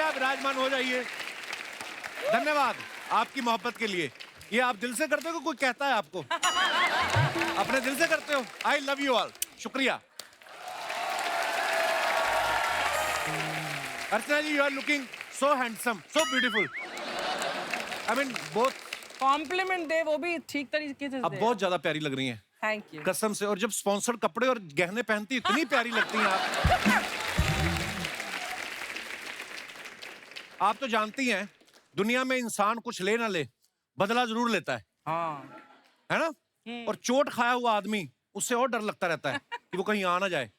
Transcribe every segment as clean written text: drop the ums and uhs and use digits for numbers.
कृपया विराजमान हो जाइए। धन्यवाद आपकी मोहब्बत के लिए। ये आप दिल से करते हो कि कोई कहता है आपको? अपने दिल से करते हो? I love you all. शुक्रिया। Archana ji, you are looking so handsome, so beautiful. I mean both. Compliment दे वो भी ठीक तरीके से आप दे। बहुत ज्यादा प्यारी लग रही हैं, थैंक यू। कसम से। और जब स्पॉन्सर्ड कपड़े और गहने पहनती इतनी प्यारी लगती हैं आप। आप तो जानती हैं दुनिया में इंसान कुछ ले ना ले, बदला जरूर लेता है। हाँ। है ना? और चोट खाया हुआ आदमी, उससे और डर लगता रहता है कि वो कहीं आ ना जाए।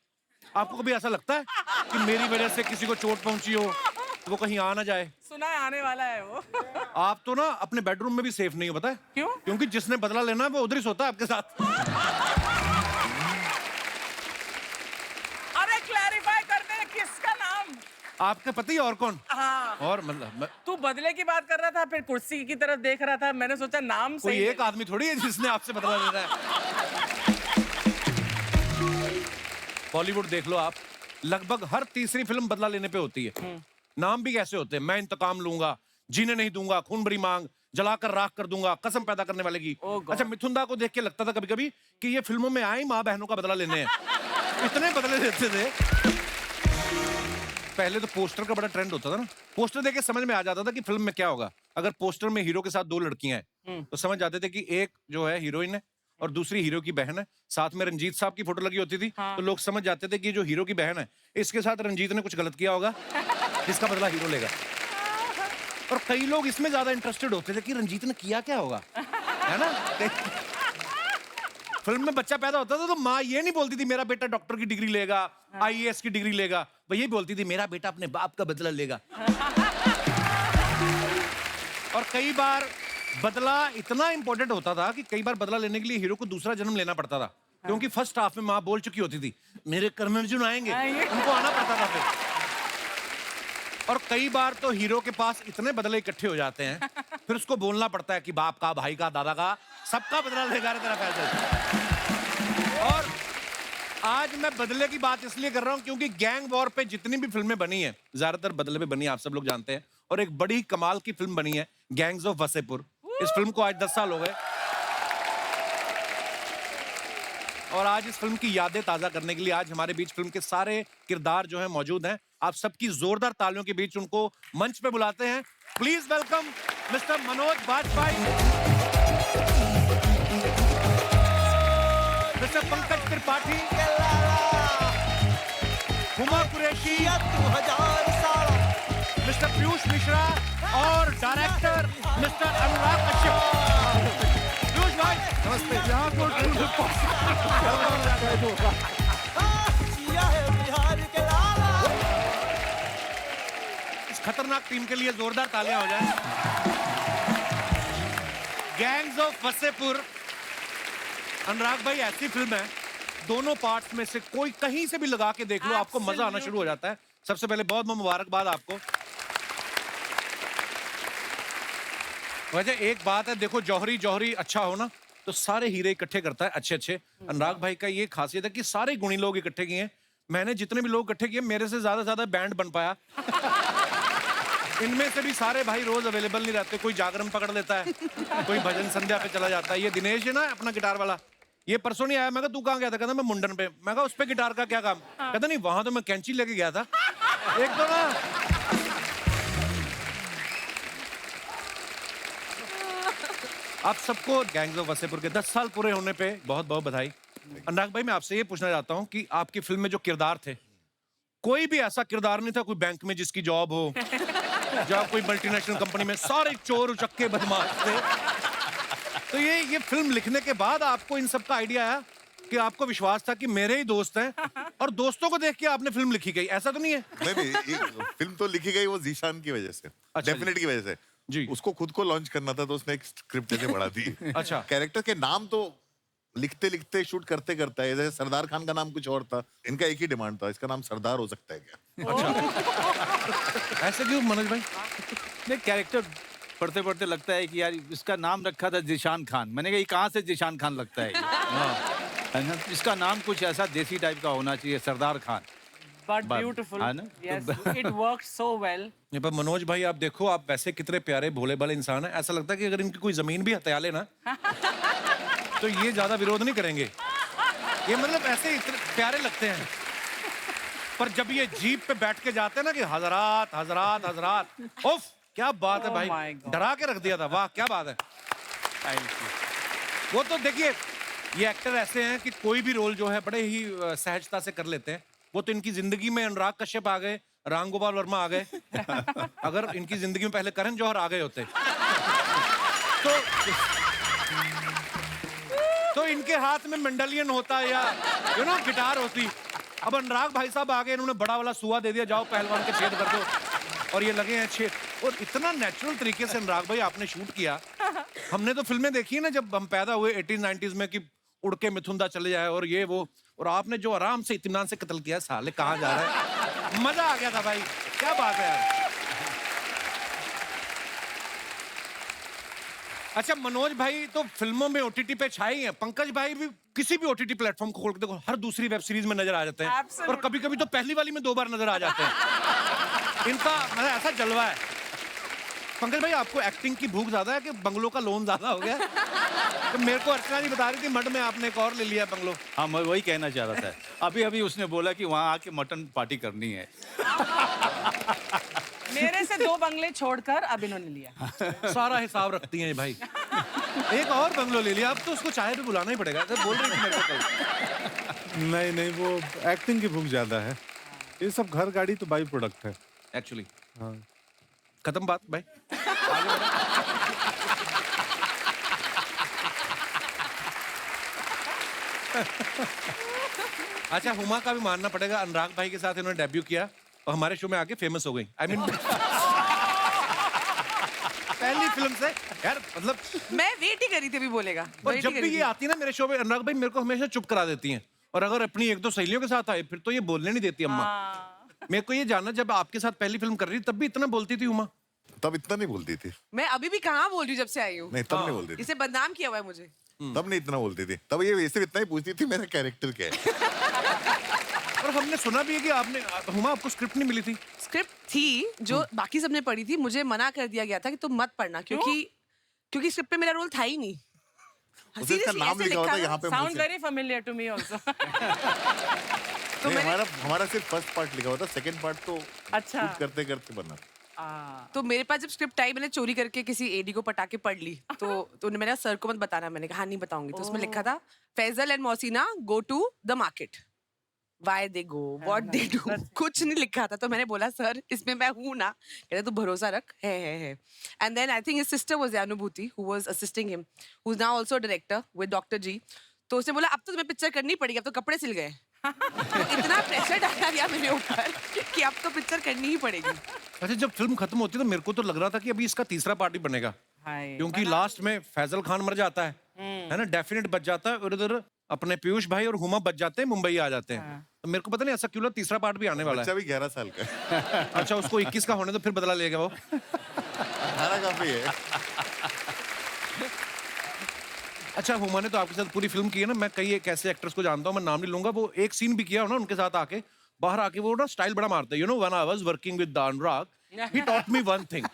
आपको कभी ऐसा लगता है कि मेरी वजह से किसी को चोट पहुंची हो, वो कहीं आ ना जाए? सुना है आने वाला है वो। आप तो ना अपने बेडरूम में भी सेफ नहीं हो, पता है क्यों? क्योंकि जिसने बदला लेना है वो उधर ही सोता है आपके साथ। अरे क्लैरिफाई कर दे किसका नाम? आपके पति और कौन? हाँ। और मतलब तू बदले की बात कर रहा था, फिर कुर्सी की तरफ देख रहा था, मैंने सोचा नाम कोई सही एक आदमी थोड़ी है जिसने आपसे बदला लेना है। बॉलीवुड देख लो आप, लगभग हर तीसरी फिल्म बदला लेने पे होती है। नाम भी कैसे होते हैं? मैं इंतकाम लूंगा, जीने नहीं दूंगा, खून भरी मांग, जलाकर राख कर दूंगा, कसम पैदा करने वाले की। Oh God. अच्छा, मिथुन दा को देख के लगता था कभी कभी कि ये फिल्मों में आए माँ बहनों का बदला लेने हैं। इतने बदले लेते थे। पहले तो पोस्टर का बड़ा ट्रेंड होता था ना, पोस्टर देख के समझ में आ जाता था कि फिल्म में क्या होगा। अगर पोस्टर में हीरो के साथ दो लड़कियां हैं तो समझ जाते थे कि एक जो है हीरोइन है और दूसरी हीरो की बहन है। साथ में रंजीत साहब की फोटो लगी होती थी। हाँ। तो लोग समझ जाते थे कि जो हीरो की बहन है इसके साथ रंजीत ने कुछ गलत किया होगा, जिसका बदला हीरो लेगा। और कई लोग इसमें ज्यादा इंटरेस्टेड होते थे कि रंजीत ने किया क्या होगा, है ना? फिल्म में बच्चा पैदा होता था तो माँ ये नहीं बोलती थी मेरा बेटा डॉक्टर की डिग्री लेगा, आईएएस की डिग्री लेगा, वो ये बोलती थी मेरा बेटा अपने बाप का बदला लेगा। और कई बार बदला इतना इंपॉर्टेंट होता था कि कई बार बदला लेने के लिए हीरो को दूसरा जन्म लेना पड़ता था, क्योंकि फर्स्ट हाफ में माँ बोल चुकी होती थी मेरे कर्म अर्जुन आएंगे, उनको आना पड़ता था फिर। और कई बार तो हीरो के पास इतने बदले इकट्ठे हो जाते हैं फिर उसको बोलना पड़ता है कि बाप का, भाई का, दादा का, सबका बदला लेगा रे तेरा फैसला। और आज मैं बदले की बात इसलिए कर रहा हूं क्योंकि गैंग वॉर पे जितनी भी फिल्में बनी हैं ज्यादातर बदले पे बनी है, आप सब लोग जानते हैं। और एक बड़ी कमाल की फिल्म बनी है गैंग्स ऑफ वसेपुर। इस फिल्म को आज 10 साल हो गए और आज इस फिल्म की यादें ताजा करने के लिए आज हमारे बीच फिल्म के सारे किरदार जो हैं मौजूद हैं। आप सबकी जोरदार तालियों के बीच उनको मंच पे बुलाते हैं। Please welcome mister Manoj Bajpayee, mister Pankaj Tripathi, Huma Qureshi, mister Piyush Mishra और डायरेक्टर मिस्टर अनुराग कश्यप। पीयूष भाई नमस्ते। यहाँ इस खतरनाक टीम के लिए जोरदार तालियां हो जाएं। गैंग्स ऑफ वसेपुर, अनुराग भाई, ऐसी फिल्म है दोनों पार्ट्स में से कोई कहीं से भी लगा के देख लो आपको मजा आना शुरू हो जाता है। सबसे पहले बहुत बहुत मुबारकबाद आपको। वजह एक बात है, देखो जौहरी जौहरी अच्छा हो ना तो सारे हीरे इकट्ठे करता है अच्छे अच्छे। अनुराग भाई का ये खासियत है कि सारे गुणी लोग इकट्ठे किए हैं। मैंने जितने भी लोग इकट्ठे किए मेरे से ज्यादा बैंड बन पाया। इनमें से भी सारे भाई रोज अवेलेबल नहीं रहते, कोई जागरण पकड़ लेता है, कोई भजन संध्या पे चला जाता है। ये दिनेश है ना अपना गिटार वाला, ये परसों नहीं आया। मैं कहा तू कहाँ गया था? कहता मैं मुंडन पे। मैं कहा उस पे गिटार का क्या काम? कहता नहीं वहां तो मैं कैंची लेके गया था। एक तो ना आप सबको गैंग्स ऑफ वसेपुर के 10 साल पूरे होने पे बहुत बहुत बधाई। अनुराग भाई मैं आपसे ये पूछना चाहता हूँ कि आपकी फिल्म में जो किरदार थे, कोई भी ऐसा किरदार नहीं था कोई बैंक में जिसकी जॉब हो या कोई मल्टीनेशनल कंपनी में, सारे चोर उचक्के बदमाश थे। तो ये फिल्म लिखने के बाद आपको इन सब का आइडिया आया कि आपको विश्वास था कि मेरे ही दोस्त हैं और दोस्तों को देख के आपने फिल्म लिखी गई, ऐसा तो नहीं है? नहीं, फिल्म तो लिखी गई वो जीशान की वजह से, डेफिनेट की वजह से जी। उसको खुद को लॉन्च करना था तो उसने एक स्क्रिप्ट जैसे बढ़ा दी। अच्छा। कैरेक्टर के नाम तो लिखते लिखते शूट करते करता है। जैसे सरदार खान का नाम कुछ और था, इनका एक ही डिमांड था, इसका नाम सरदार हो सकता है क्या? अच्छा। ऐसे क्यों मनोज भाई? नहीं, कैरेक्टर पढ़ते पढ़ते लगता है कि यार इसका नाम रखा था जिशान खान। मैंने कहा ये कहाँ से जिशान खान लगता है? हाँ, है ना? इसका नाम कुछ ऐसा देसी टाइप का होना चाहिए, सरदार खान। but beautiful. हाँ ना? Yes, it works so well. नहीं पर मनोज भाई आप देखो, आप वैसे कितने प्यारे भोले भाले इंसान हैं, ऐसा लगता है कि अगर इनकी कोई जमीन भी हत्या ले ना तो ये ज्यादा विरोध नहीं करेंगे। ये मतलब ऐसे इतने प्यारे लगते हैं, पर जब ये जीप पे बैठ के जाते हैं ना कि हजरात हजरात हजरात, उफ क्या बात है Oh भाई, my God. डरा के रख दिया था। वाह क्या बात है। Thank you. वो तो देखिए ये एक्टर ऐसे हैं कि कोई भी रोल जो है बड़े ही सहजता से कर लेते हैं। वो तो इनकी जिंदगी में अनुराग कश्यप आ गए, राम गोपाल वर्मा आ गए। अगर इनकी जिंदगी में पहले करण जौहर आ गए होते तो इनके हाथ में मंडलियन होता या गिटार होती। अब अनुराग भाई साहब आ गए, इन्होंने बड़ा वाला सुआ दे दिया, जाओ पहलवान के छेद कर दो, और ये लगे हैं छेद। और इतना नेचुरल तरीके से अनुराग भाई आपने शूट किया। हमने तो फिल्में देखी है ना जब हम पैदा हुए 80s-90s में कि उड़ के मिथुंदा चले जाए और ये वो, और आपने जो आराम से इत्मीनान से कत्ल किया, साले कहाँ जा रहा है। मजा आ गया था भाई, क्या बात है यार। अच्छा मनोज भाई तो फिल्मों में ओटीटी पे छाए ही हैं, पंकज भाई भी किसी भी ओटीटी प्लेटफॉर्म को खोल के देखो, हर दूसरी वेब सीरीज में नजर आ जाते हैं, Absolutely. और कभी कभी तो पहली वाली में 2 बार नजर आ जाते हैं। इनका मतलब ऐसा जलवा है। पंकज भाई आपको एक्टिंग की भूख ज्यादा है कि बंगलों का लोन ज्यादा हो गया? तो मेरे को अर्चना जी बता रही थी मड में आपने एक और ले लिया बंगलो। हाँ मैं वही कहना चाह रहा था। अभी अभी उसने बोला कि वहाँ आके मटन पार्टी करनी है। मेरे से 2 बंगले छोड़कर अब इन्होंने लिया। सारा हिसाब रखती हैं ये भाई। एक और बंगलो ले लिया, अब तो उसको चाय पे बुलाना ही पड़ेगा। तो बोल रही थी मेरे को कल। नहीं नहीं, वो एक्टिंग की भूख ज्यादा है। ये सब घर गाड़ी तो बाई प्रोडक्ट है। एक्चुअली हाँ। खत्म बात भाई, आगे बढ़ो। अच्छा हुमा का भी मानना पड़ेगा, अनुराग भाई के साथ इन्होंने डेब्यू किया और हमारे शो में आके फेमस हो गई। आई मीन पहली फिल्म से यार, मतलब मैं वेट ही करी थी अभी बोलेगा। और wait जब ही भी करी ये थी। आती है ना मेरे शो में, अनुराग भाई मेरे को हमेशा चुप करा देती हैं, और अगर अपनी 1-2 सहेलियों के साथ आए फिर तो ये बोलने नहीं देती अम्मा। मेरे को ये जानना, जब आपके साथ पहली फिल्म कर रही तब भी इतना बोलती थी उमा? तब इतना नहीं बोलती थी। मैं अभी भी कहाँ बोल रही हूँ जब से आई हूँ। नहीं तब नहीं बोलती थी। इसे बदनाम किया हुआ है मुझे। तब नहीं इतना बोलती थी। तब ये सिर्फ इतना ही पूछती थी मेरा कैरेक्टर क्या है। और हमने सुना भी है कि आपने, हुमा आपको स्क्रिप्ट नहीं मिली थी? स्क्रिप्ट थी जो बाकी सबने पढ़ी थी, मुझे मना कर दिया गया था कि तुम मत पढ़ना, क्योंकि स्क्रिप्ट पे मेरा रोल था ही नहीं। उसे इसका Seriously, नाम ऐसे लिखा होता है था। यहाँ पे Sound मुझसे। very familiar to me also. तो नहीं, मैंने हमारा सिर्फ फर्स्ट पार्ट लिखा हुआ था, सेकंड पार्ट तो अच्छा। शूट करते करते बना। तो मेरे पास जब स्क्रिप्ट आई, मैंने चोरी करके किसी एडी को पटा के पढ़ ली। तो मैंने सर को मत बताना, मैंने कहा हाँ नहीं बताऊंगी। तो उसमें लिखा था Faizal and Mausina go to the market, why they go, what they do, कुछ नहीं लिखा था। तो मैंने बोला सर इसमें मैं हूँ ना? कहते तू भरोसा रख, है। And then I think his sister was Anubhuti who was assisting him, who is now also director with doctor ji. तो उसने बोला अब तो तुम्हें पिक्चर करनी पड़ेगी, अब तो कपड़े सिल गए। तो इतना प्रेशर डाला गया मेरे ऊपर कि अब तो पिक्चर करनी ही पड़ेगी। अच्छा जब फिल्म खत्म होती है तो मेरे को तो लग रहा था कि अभी इसका तीसरा पार्ट ही बनेगा, हाय। क्योंकि लास्ट में फैजल खान मर जाता है ना, डेफिनेट बच जाता है, और इधर अपने पीयूष भाई और हुमा बच जाते हैं, मुंबई आ जाते हैं। तो मेरे को पता नहीं ऐसा क्यों लगा तीसरा पार्ट भी आने वाला बच्चा है। भी 11 साल का है। अच्छा उसको 21 का होने तो फिर बदला लेगा वो। 18 काफी है। अच्छा हुमा ने तो आपके साथ पूरी फिल्म की है ना, मैं कई एक ऐसे एक्टर्स को जानता हूँ, मैं नाम नहीं लूंगा, वो एक सीन भी किया हो ना उनके साथ आके, बाहर आके वो ना स्टाइल बड़ा मारते हैं। You know when I was working with Anurag, he taught me one thing,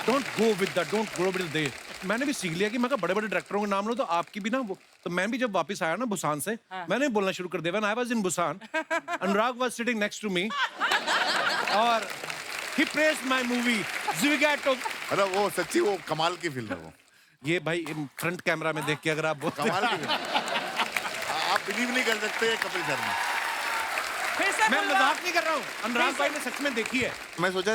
don't go with that, don't go with they. मैंने भी सीख लिया कि मैं बड़े बड़े डायरेक्टरों के नाम लो तो आपकी भी ना वो, तो मैं भी जब वापस आया ना बुसान से, मैंने बोलना शुरू कर दिया। When I was in Busan, Anurag was sitting next to me और he praised my movie Zwigato. अरे वो सच्ची वो कमाल की फिल्म है वो। ये भाई फ्रंट कैमरा में देख के अगर आप बोलते कमाल की फिल्म। आप बिलीव नहीं कर सकते कपिल शर्मा। फिर से मैं बोलना। मजाक नहीं कर रहा हूँ, अनुराग भाई ने सच में देखी है। मैं सोचा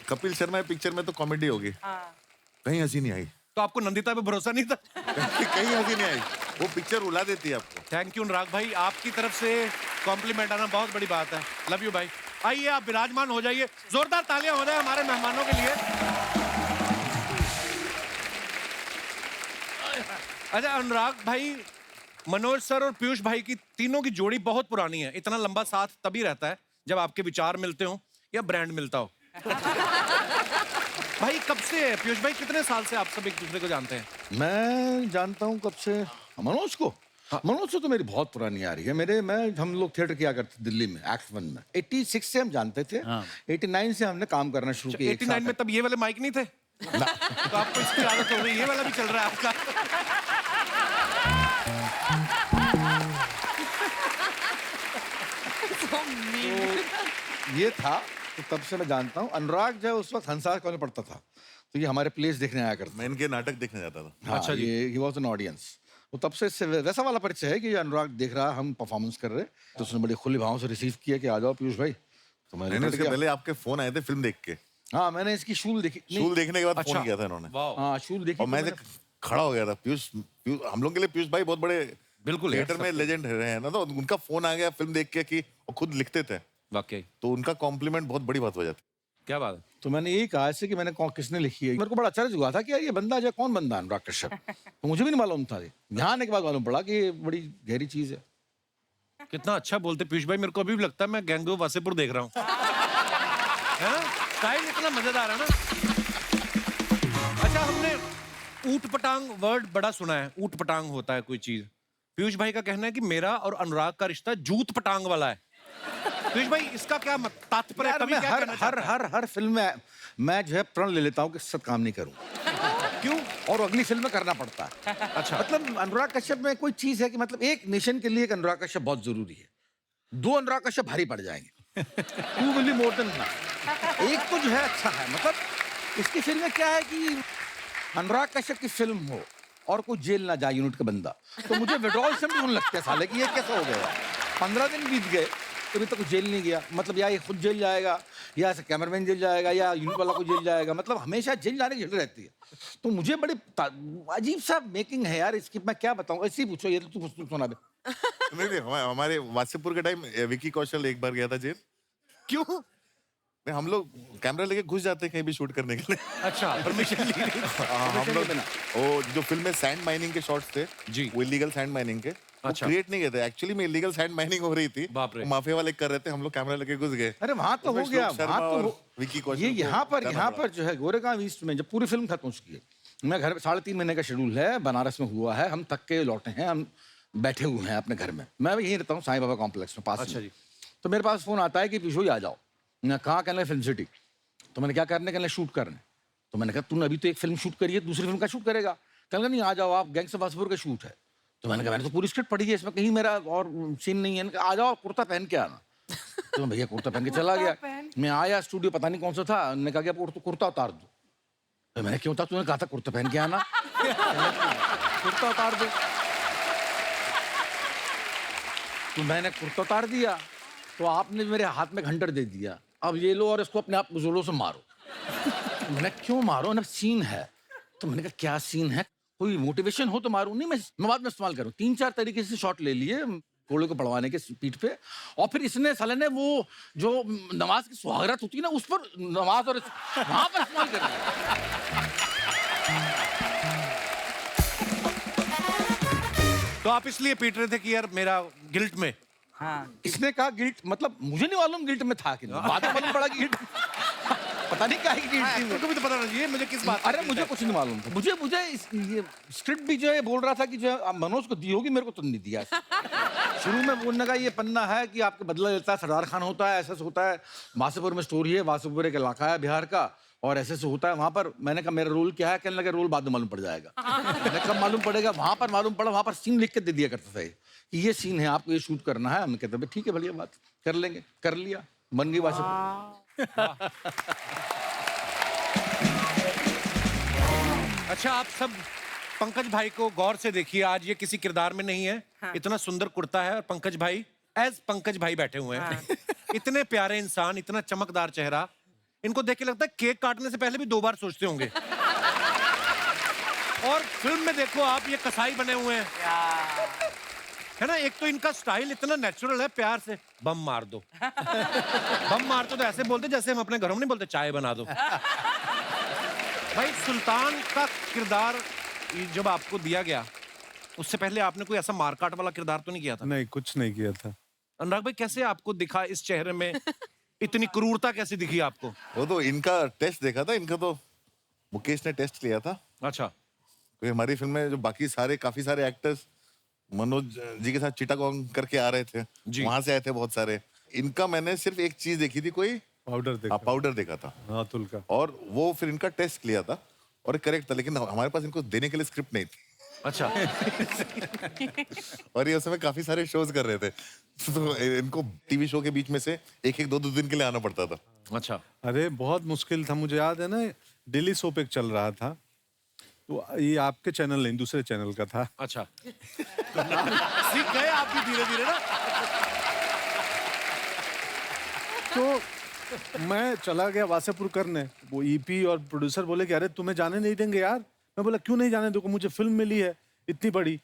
कपिल शर्मा पिक्चर में तो कॉमेडी होगी, कहीं हंसी नहीं आई। तो आपको नंदिता पे भरोसा नहीं था? कहीं हंसी नहीं आई। वो पिक्चर रुला देती है आपको। थैंक यू अनुराग भाई, आपकी तरफ से कॉम्प्लीमेंट आना बहुत बड़ी बात है। लव यू भाई। आइए आप विराजमान हो जाइए, जोरदार तालियां हो जाए हमारे मेहमानों के लिए। अच्छा अनुराग भाई, मनोज सर और पीयूष भाई की तीनों की जोड़ी बहुत पुरानी है। इतना लंबा साथ तभी रहता है जब आपके विचार मिलते हो या ब्रांड मिलता हो। भाई कब से पीयूष भाई, कितने साल से आप सब एक दूसरे को जानते हैं? मैं जानता हूँ कब से मनोज को। मनोज से तो मेरी बहुत पुरानी आ रही है। हम लोग थिएटर किया करते दिल्ली में एक्ट 1 में। 86 से हम जानते थे। 89 से हमने काम करना शुरू किया। 89 में तब ये वाले माइक नहीं थे? तो आपको इसकी आदत हो गई, ये वाला भी चल रहा है आपका। ये था तो तब से मैं जानता हूँ। अनुराग जो है उस वक्त हंसा कॉलेज पढ़ता था, तो ये हमारे प्लेस देखने आया करता मैं इनके नाटक देखने जाता था। था। अच्छा जी, ही वाज एन ऑडियंस। तो तब से इससे वैसा वाला परिचय है कि ये अनुराग देख रहा, हम परफॉर्मेंस कर रहे, तो उसने बड़े खुले भाव से रिसीव किया कि आ जाओ पीयूष भाई। तो मैंने मैंने निकल उसके गया। पहले आपके फोन आए थे फिल्म देख के। हाँ, मैंने इसकी शूल देखी। शूल देखने के बाद अच्छा। फोन किया था इन्होंने। हाँ, शूल देखी। और मैं तो खड़ा हो गया था। पीयूष हम लोग के लिए पीयूष भाई बहुत बड़े बिल्कुल थिएटर में लेजेंड रहे हैं ना, तो उनका फोन आ गया फिल्म देख के कि वो खुद लिखते थे, वाकई तो उनका कॉम्प्लीमेंट बहुत बड़ी बात हो जाती। क्या बात है। तो मैंने यही कहा ऐसे कि किसने लिखी है। मेरे को बड़ा आश्चर्य हुआ था कि यार ये बंदा जो कौन बंदा है अनुराग कश्यप। तो मुझे भी नहीं मालूम था। यहाँ आने के बाद मालूम पड़ा कि ये बड़ी गहरी चीज है। कितना अच्छा बोलते पीयूष भाई, मेरे को अभी भी लगता है मैं गैंग ऑफ वासेपुर देख रहा हूँ। है ना? स्टाइल इतना मजेदार है ना। अच्छा, हमने ऊट पटांग वर्ड बड़ा सुना है। ऊट पटांग होता है कोई चीज। पीयूष भाई का कहना है कि मेरा और अनुराग का रिश्ता जूत पटांग वाला है। पीयूष भाई, इसका क्या तात्पर्य? यार, कभी मैं क्या हर कहना हर चाहते हैं? हर हर फिल्म में मैं जो है प्रण ले लेता हूँ कि सत काम नहीं करूँ। क्यों? और अगली फिल्म में करना पड़ता है। अच्छा, मतलब अनुराग कश्यप में कोई चीज है कि मतलब एक नेशन के लिए एक अनुराग कश्यप बहुत जरूरी है। 2 अनुराग कश्यप भारी पड़ जाएंगे। 2 will be more than enough. एक तो जो है अच्छा है, मतलब इसकी फिल्म में क्या है कि अनुराग कश्यप की फिल्म हो और कोई जेल ना जाए यूनिट का बंदा, तो मुझे विड्रॉल से होने लगता है साले कि ये कैसा हो गया। 15 दिन बीत गए अभी तक जेल नहीं गया। मतलब या ये खुद जेल जाएगा, या ऐसे कैमरामैन जेल जाएगा, या यूनिट वाला को जेल जाएगा। मतलब हमेशा जेल जाने की झगड़ रहती है। तो मुझे बड़ी अजीब सा मेकिंग है यार इसकी। मैं क्या बताऊं, ऐसे ही पूछो। ये तो तू सुना दे। नहीं, हमारे वासेपुर के टाइम विकी कौशल एक बार गया था जेल। क्यों? नहीं, हम लोग कैमरा लेके घुस जाते हैं कहीं भी शूट करने के लिए। अच्छा, परमिशन ली नहीं। हम लोग वो जो फिल्म में सैंड माइनिंग के शॉट्स थे जी। वो इलीगल सैंड माइनिंग के अच्छा। क्रिएट नहीं किए थे। एक्चुअली में इलीगल सैंड माइनिंग हो रही थी, बाप रे। वो माफिया वाले कर रहे थे, हम लोग कैमरा लेके घुस गए। अरे वहां तो उसमें हो गया, श्लोक शर्मा वहां तो और हो। विकी कौशल ये को यहाँ जाना पर जो है गोरेगांव ईस्ट में जब पूरी फिल्म खत्म हो चुकी है, मैं घर 3.5 महीने का शेड्यूल है, बनारस में हुआ है, हम थक के लौटे हैं, हम बैठे हुए हैं अपने घर में। मैं यहीं रहता हूँ साईं बाबा कॉम्प्लेक्स में पास। अच्छा में। जी। तो मेरे पास फोन आता है कि पीछू आ जाओ। मैं कहाँ कहने फिल्म सिटी। तो मैंने क्या करने कहने शूट करने। तो मैंने कहा तूने अभी तो एक फिल्म शूट करी है, दूसरी फिल्म का शूट करेगा? कहने नहीं, आ जाओ आप, गैंग्स ऑफ वासेपुर का शूट है। तो मैंने कहा मैंने तो पूरी स्क्रिप्ट पढ़ी है, इसमें कहीं मेरा और सीन नहीं है। आ जाओ, कुर्ता पहन के आना। तो भैया कुर्ता पहन के चला गया। मैं आया, स्टूडियो पता नहीं कौन सा था, उन्होंने कहा कि कुर्ता उतार दो। तो मैंने क्यों था? तूने कहा था कुर्ता पहन के आना। कुर्ता उतार दो। तो मैंने कुर्ता उतार दिया, तो आपने मेरे हाथ में घंटर दे दिया, अब ये लो और इसको अपने आप जोरों से मारो। मैंने क्यों मारो ना, सीन है। तो मैंने कहा क्या सीन है, कोई मोटिवेशन हो तो मारू। नहीं, मैं बाद में इस्तेमाल करूँ। 3-4 तरीके से शॉट ले लिए घोड़े को पड़वाने के पीठ पे, और फिर इसने साले ने वो जो नमाज की सुहागरात होती है ना, उस पर नमाज और वहां पर इस्तेमाल कर दिया। तो आप इसलिए पीट रहे थे कि यार मेरा गिल्ट में। हाँ। इसने कहा गिल्ट, मतलब मुझे नहीं मालूम गिल्ट में था कि नहीं, बाद में मालूम पड़ा कि गिल्ट पता नहीं क्या है गिल्ट थी। तुमको भी तो पता चाहिए मुझे किस बात का अरे guilt मुझे है। कुछ नहीं मालूम था। मुझे ये स्क्रिप्ट भी जो है बोल रहा था कि जो है मनोज को दी होगी, मेरे को तो नहीं दिया। शुरू में बोलने का ये पन्ना है कि आपके बदला लेता है, सरदार खान होता है, ऐसा होता है, वासेपुर में स्टोरी है, वासेपुर एक इलाका है बिहार का, और ऐसे से होता है वहां पर। मैंने कहा मेरा रोल क्या है, कहने लगा रोल बाद में मालूम पड़ जाएगा। मैंने कब मालूम पड़ेगा? वहां पर मालूम पड़ा, वहां पर सीन लिख के दे दिया करता था कि ये सीन है, आपको ये शूट करना है। हम कहते ठीक है बढ़िया बात, कर लेंगे। कर लिया, बन गई वासेपुर। अच्छा, आप सब पंकज भाई को गौर से देखिए। आज ये किसी किरदार में नहीं है। हाँ। इतना सुंदर कुर्ता है और पंकज भाई एज पंकज भाई बैठे हुए हैं। इतने प्यारे इंसान, इतना चमकदार चेहरा, इनको देख के लगता है केक काटने से पहले भी 2 बार सोचते होंगे। और फिल्म में देखो आप, ये कसाई बने हुए हैं, है ना। एक तो इनका स्टाइल इतना नेचुरल है, प्यार से बम मार दो। बम मार दो तो ऐसे बोलते जैसे हम अपने घरों में नहीं बोलते चाय बना दो। भाई सुल्तान का किरदार जब आपको दिया गया, उससे पहले आपने कोई ऐसा मारकाट वाला किरदार तो नहीं किया था? नहीं, कुछ नहीं किया था। अनुराग भाई, कैसे आपको दिखा इस चेहरे में इतनी क्रूरता कैसे दिखी आपको? वो तो इनका टेस्ट देखा था, इनका तो मुकेश ने टेस्ट लिया था। अच्छा। क्योंकि हमारी फिल्म में जो बाकी सारे काफी सारे एक्टर्स मनोज जी के साथ चिटागोंग करके आ रहे थे, वहां से आए थे बहुत सारे। इनका मैंने सिर्फ एक चीज देखी थी, कोई पाउडर देखा। पाउडर देखा था, हाँ अतुल का। और वो फिर इनका टेस्ट लिया था और करेक्ट था, लेकिन हमारे पास इनको देने के लिए स्क्रिप्ट नहीं थी। अच्छा। और ये उस समय काफी सारे शोज कर रहे थे, तो इनको टीवी शो के बीच में से एक एक दो दो दिन के लिए आना पड़ता था। अच्छा। अरे बहुत मुश्किल था, मुझे याद है ना, डेली सोप एक चल रहा था, तो ये आपके चैनल नहीं दूसरे चैनल का था। अच्छा। सीख गए आप भी धीरे धीरे ना। तो मैं चला गया वासेपुर करने, वो ईपी और प्रोड्यूसर बोले कि अरे तुम्हें जाने नहीं देंगे यार। मैं बोला क्यों नहीं जाने दोगे, मुझे फिल्म मिली है इतनी बड़ी,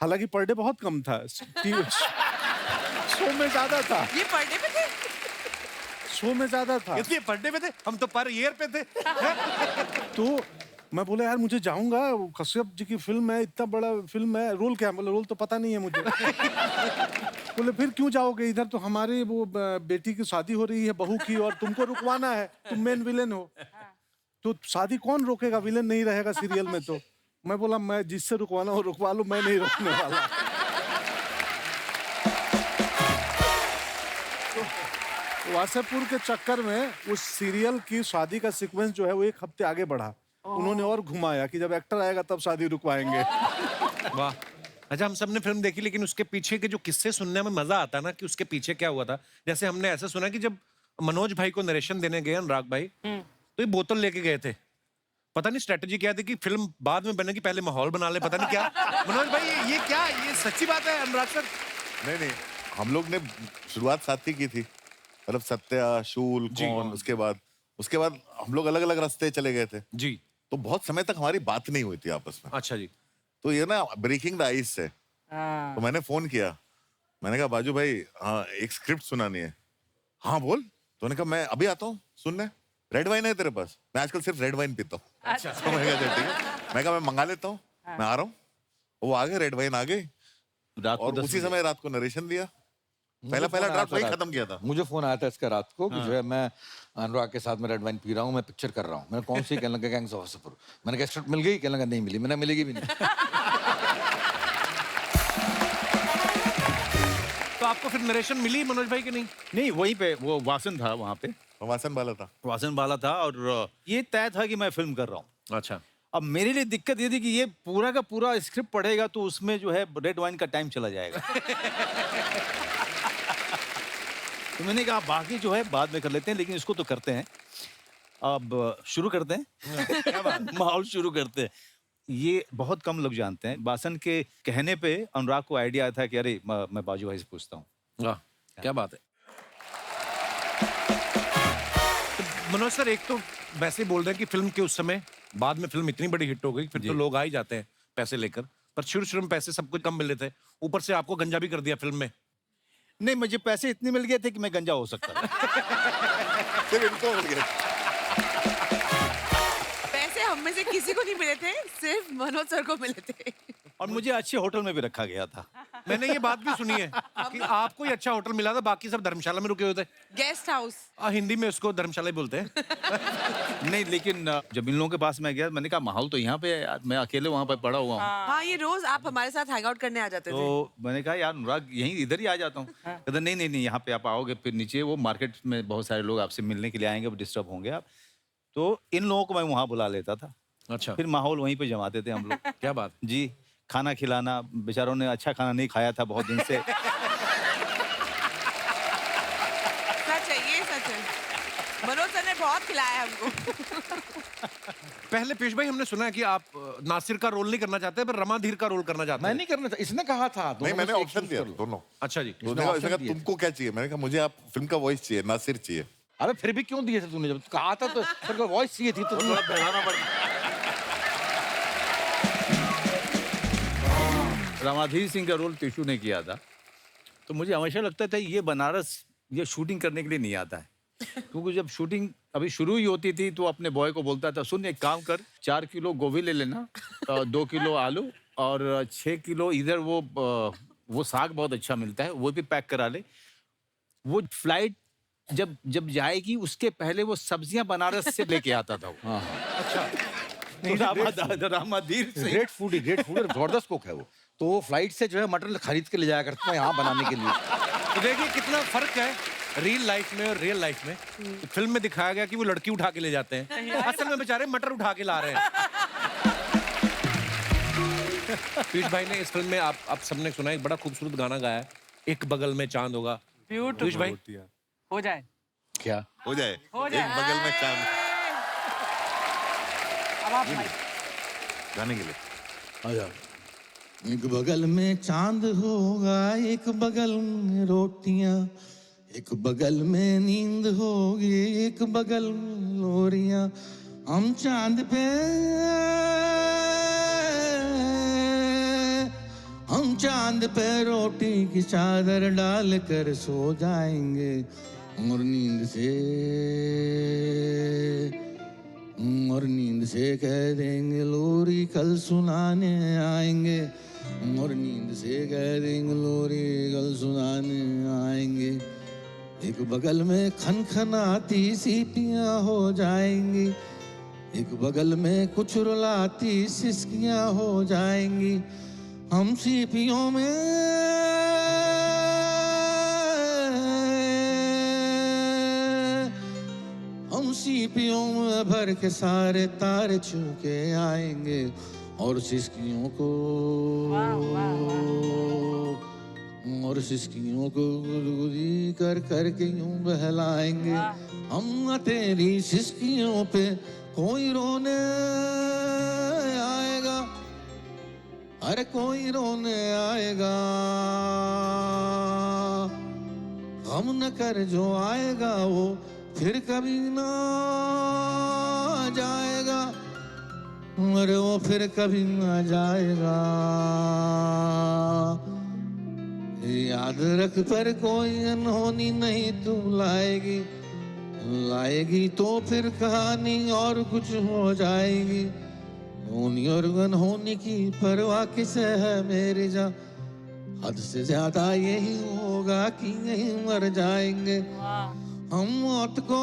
हालांकि पर डे बहुत कम था, शो में ज्यादा था, ये पर डे पे थे? शो में ज्यादा था। इसलिए पर डे पे थे, हम तो पर ईयर पे थे। तो मैं बोला यार मुझे जाऊंगा, कश्यप जी की फिल्म है, इतना बड़ा फिल्म है, रोल क्या है? बोले रोल तो पता नहीं है मुझे। बोले फिर क्यों जाओगे, इधर तो हमारी वो बेटी की शादी हो रही है बहू की, और तुमको रुकवाना है, तुम मेन विलेन हो, तो शादी कौन रोकेगा, विलेन नहीं रहेगा सीरियल में। तो मैं बोला मैं जिससे रुकवाना हो रुकवा लो, मैं नहीं रोकने वाला। तो वासेपुर के चक्कर में उस सीरियल की शादी का सीक्वेंस जो है वो एक हफ्ते आगे बढ़ा। उन्होंने और घुमाया कि जब एक्टर आएगा तब शादी रुकवाएंगे। वाह। अच्छा, हम सबने फिल्म देखी, लेकिन उसके पीछे के जो किस्से सुनने में मजा आता है ना, कि उसके पीछे क्या हुआ था। जैसे हमने ऐसा सुना कि जब मनोज भाई को नरेशन देने गए अनुराग भाई, तो ये बोतल लेके गए थे, पता नहीं स्ट्रेटेजी क्या थी कि फिल्म बाद में बनेगी, पहले माहौल बना ले, पता नहीं क्या। मनोज भाई ये क्या, ये सच्ची बात है अनुराग सर? नहीं, हम लोग ने शुरुआत साथ ही की थी, मतलब सत्या, शूल, कौन, उसके बाद हम लोग अलग अलग रास्ते चले गए थे जी। तो बहुत समय तक हमारी बात नहीं हुई थी आपस में। अच्छा जी। तो ये ना ब्रेकिंग द आइस है। तो मैंने फोन किया, मैंने कहा बाजू भाई, हाँ एक स्क्रिप्ट सुनानी है। हाँ बोल। तो उन्होंने कहा मैं अभी आता हूँ सुनने, रेड वाइन है तेरे पास? मैं आजकल सिर्फ रेड वाइन पीता हूँ। अच्छा। तो मैं कहा ठीक है, मैं कहा मैं मंगा लेता हूँ, मैं आ रहा हूँ। वो आ गए, रेड वाइन आ गई, और उसी समय रात को नरेशन दिया। पहला ड्राफ्ट वही खत्म किया था। मुझे फोन आया था इसका रात को कि जो है मैं अनुराग के साथ में रेड वाइन पी रहा हूँ, मैं पिक्चर कर रहा हूँ। मैंने कौन सी? कहने लगा गैंग्स ऑफ वासेपुर। मैंने कहा स्क्रिप्ट मिल गई? कहने लगा नहीं मिली। मैंने मिलेगी भी नहीं। तो आपको फिर नरेशन मिली मनोज भाई की? नहीं नहीं, वहीं पे वो वासन था, वहाँ पे वासन वाला था। वासन वाला था, और ये तय था कि मैं फिल्म कर रहा हूँ। अच्छा। अब मेरे लिए दिक्कत ये थी कि ये पूरा का पूरा स्क्रिप्ट पढ़ेगा तो उसमें जो है रेड वाइन का टाइम चला जाएगा। तो मैंने कहा बाकी जो है बाद में कर लेते हैं, लेकिन इसको तो करते हैं। अब शुरू करते हैं। माहौल शुरू करते हैं। ये बहुत कम लोग जानते हैं, वासन के कहने पे अनुराग को आइडिया आया था कि अरे मैं बाजू भाई से पूछता हूँ। वाह, क्या बात है। तो मनोज सर, एक तो वैसे ही बोल रहे हैं कि फिल्म के उस समय, बाद में फिल्म इतनी बड़ी हिट हो गई, फिर तो लोग आ ही जाते हैं पैसे लेकर, पर शुरू में पैसे सब कुछ कम मिले थे, ऊपर से आपको गंजा भी कर दिया फिल्म में। नहीं, मुझे पैसे इतने मिल गए थे कि मैं गंजा हो सकता था। फिर इनको मिल गए। पैसे हम में से किसी को नहीं मिले थे, सिर्फ मनोज सर को मिले थे। और मुझे अच्छे होटल में भी रखा गया था। मैंने ये बात भी सुनी है कि आपको ही अच्छा होटल मिला था, बाकी सब धर्मशाला में रुके हुए थे। Guest house. हिंदी में उसको धर्मशाला ही बोलते हैं। नहीं, लेकिन जब इन लोगों के पास मैं गया, मैंने कहा माहौल तो यहाँ पे है यार, मैं अकेले वहाँ पे पड़ा हुआ हूँ। हाँ, ये रोज आप हमारे साथ हैंग आउट करने आ जाते थे। तो मैंने कहा यार अनुराग, यहीं इधर ही आ जाता हूँ। कहता नहीं, यहाँ पे आप आओगे, फिर नीचे वो मार्केट में बहुत सारे लोग आपसे मिलने के लिए आएंगे, वो डिस्टर्ब होंगे आप। तो इन लोगों को मैं वहाँ बुला लेता था। अच्छा। फिर माहौल वहीं पे जमाते थे हम लोग। क्या बात जी। खाना खिलाना, बेचारों ने अच्छा खाना नहीं खाया था बहुत दिन से। सच है, ये सच है। मनोज सर ने बहुत खिलाया हमको। पहले पेश भाई, हमने सुना है कि आप नासिर का रोल नहीं करना चाहते, पर रमाधीर का रोल करना चाहते मैं हैं। नहीं करना था, इसने कहा था। नहीं, मैंने ऑप्शन दिया दोनों। अच्छा जी। उसने कहा तुमको क्या चाहिए? मैंने कहा मुझे आप फिल्म का वॉइस चाहिए, नासिर चाहिए। अरे फिर भी क्यों दिए थे तूने? जब कहा था तो सर को वॉइस चाहिए थी तो थोड़ा बढ़ाना पड़ा। रामाधीर सिंह का रोल टिशू ने किया था, तो मुझे हमेशा लगता था ये बनारस ये शूटिंग करने के लिए नहीं आता है। क्योंकि जब शूटिंग अभी शुरू ही होती थी तो अपने बॉय को बोलता था, सुन एक काम कर, 4 किलो गोभी ले लेना, 2 किलो आलू और 6 किलो इधर वो साग बहुत अच्छा मिलता है, वो भी पैक करा ले। वो फ्लाइट जब जाएगी उसके पहले वो सब्जियां बनारस से लेके आता था वो। अच्छा। रामाधीर सिंह ग्रेट फूड, जबरदस्त कुक है वो। तो वो फ्लाइट से जो है मटर खरीद के ले जाया करता है यहाँ बनाने के लिए। तो देखिए कितना फर्क है रियल लाइफ में और रियल लाइफ में। तो फिल्म में दिखाया गया कि वो लड़की उठा के ले जाते हैं, असल में बेचारे मटर उठा के ला रहे हैं। पीयूष भाई ने इस फिल्म में आप सबने सुना एक बड़ा खूबसूरत गाना गाया है, एक बगल में चांद होगा। पीयूष भाई हो जाए क्या हो जाए एक बगल में चांद अब आप गाने के लिए। आजा। एक बगल में चांद होगा, एक बगल में रोटियां, एक बगल में नींद होगी, एक बगल में लोरियां। हम चांद पे रोटी की चादर डाल कर सो जाएंगे और नींद से कह देंगे लोरी कल सुनाने आएंगे, और नींद से कह देंगे लोरी कल सुनाने आएंगे। एक बगल में खनखनाती सीटियां हो जाएंगी, एक बगल में कुछ रुलाती सिसकियां हो जाएंगी। हम सीपियों में भर के सारे तारे छू के आएंगे और सिसकियों को गुदगुदी कर करके यूं बहलाएंगे। हम तेरी सिसकियों पे कोई रोने आएगा, अरे कोई रोने आएगा। हम न कर जो आएगा वो फिर कभी ना जाएगा, अरे वो फिर कभी ना जाएगा। याद रख पर कोई अनहोनी नहीं तू लाएगी तो फिर कहानी और कुछ हो जाएगी। होनी और अनहोनी की परवाह किसे है मेरी जान, हद से ज्यादा यही होगा कि यही मर जाएंगे। हम मौत को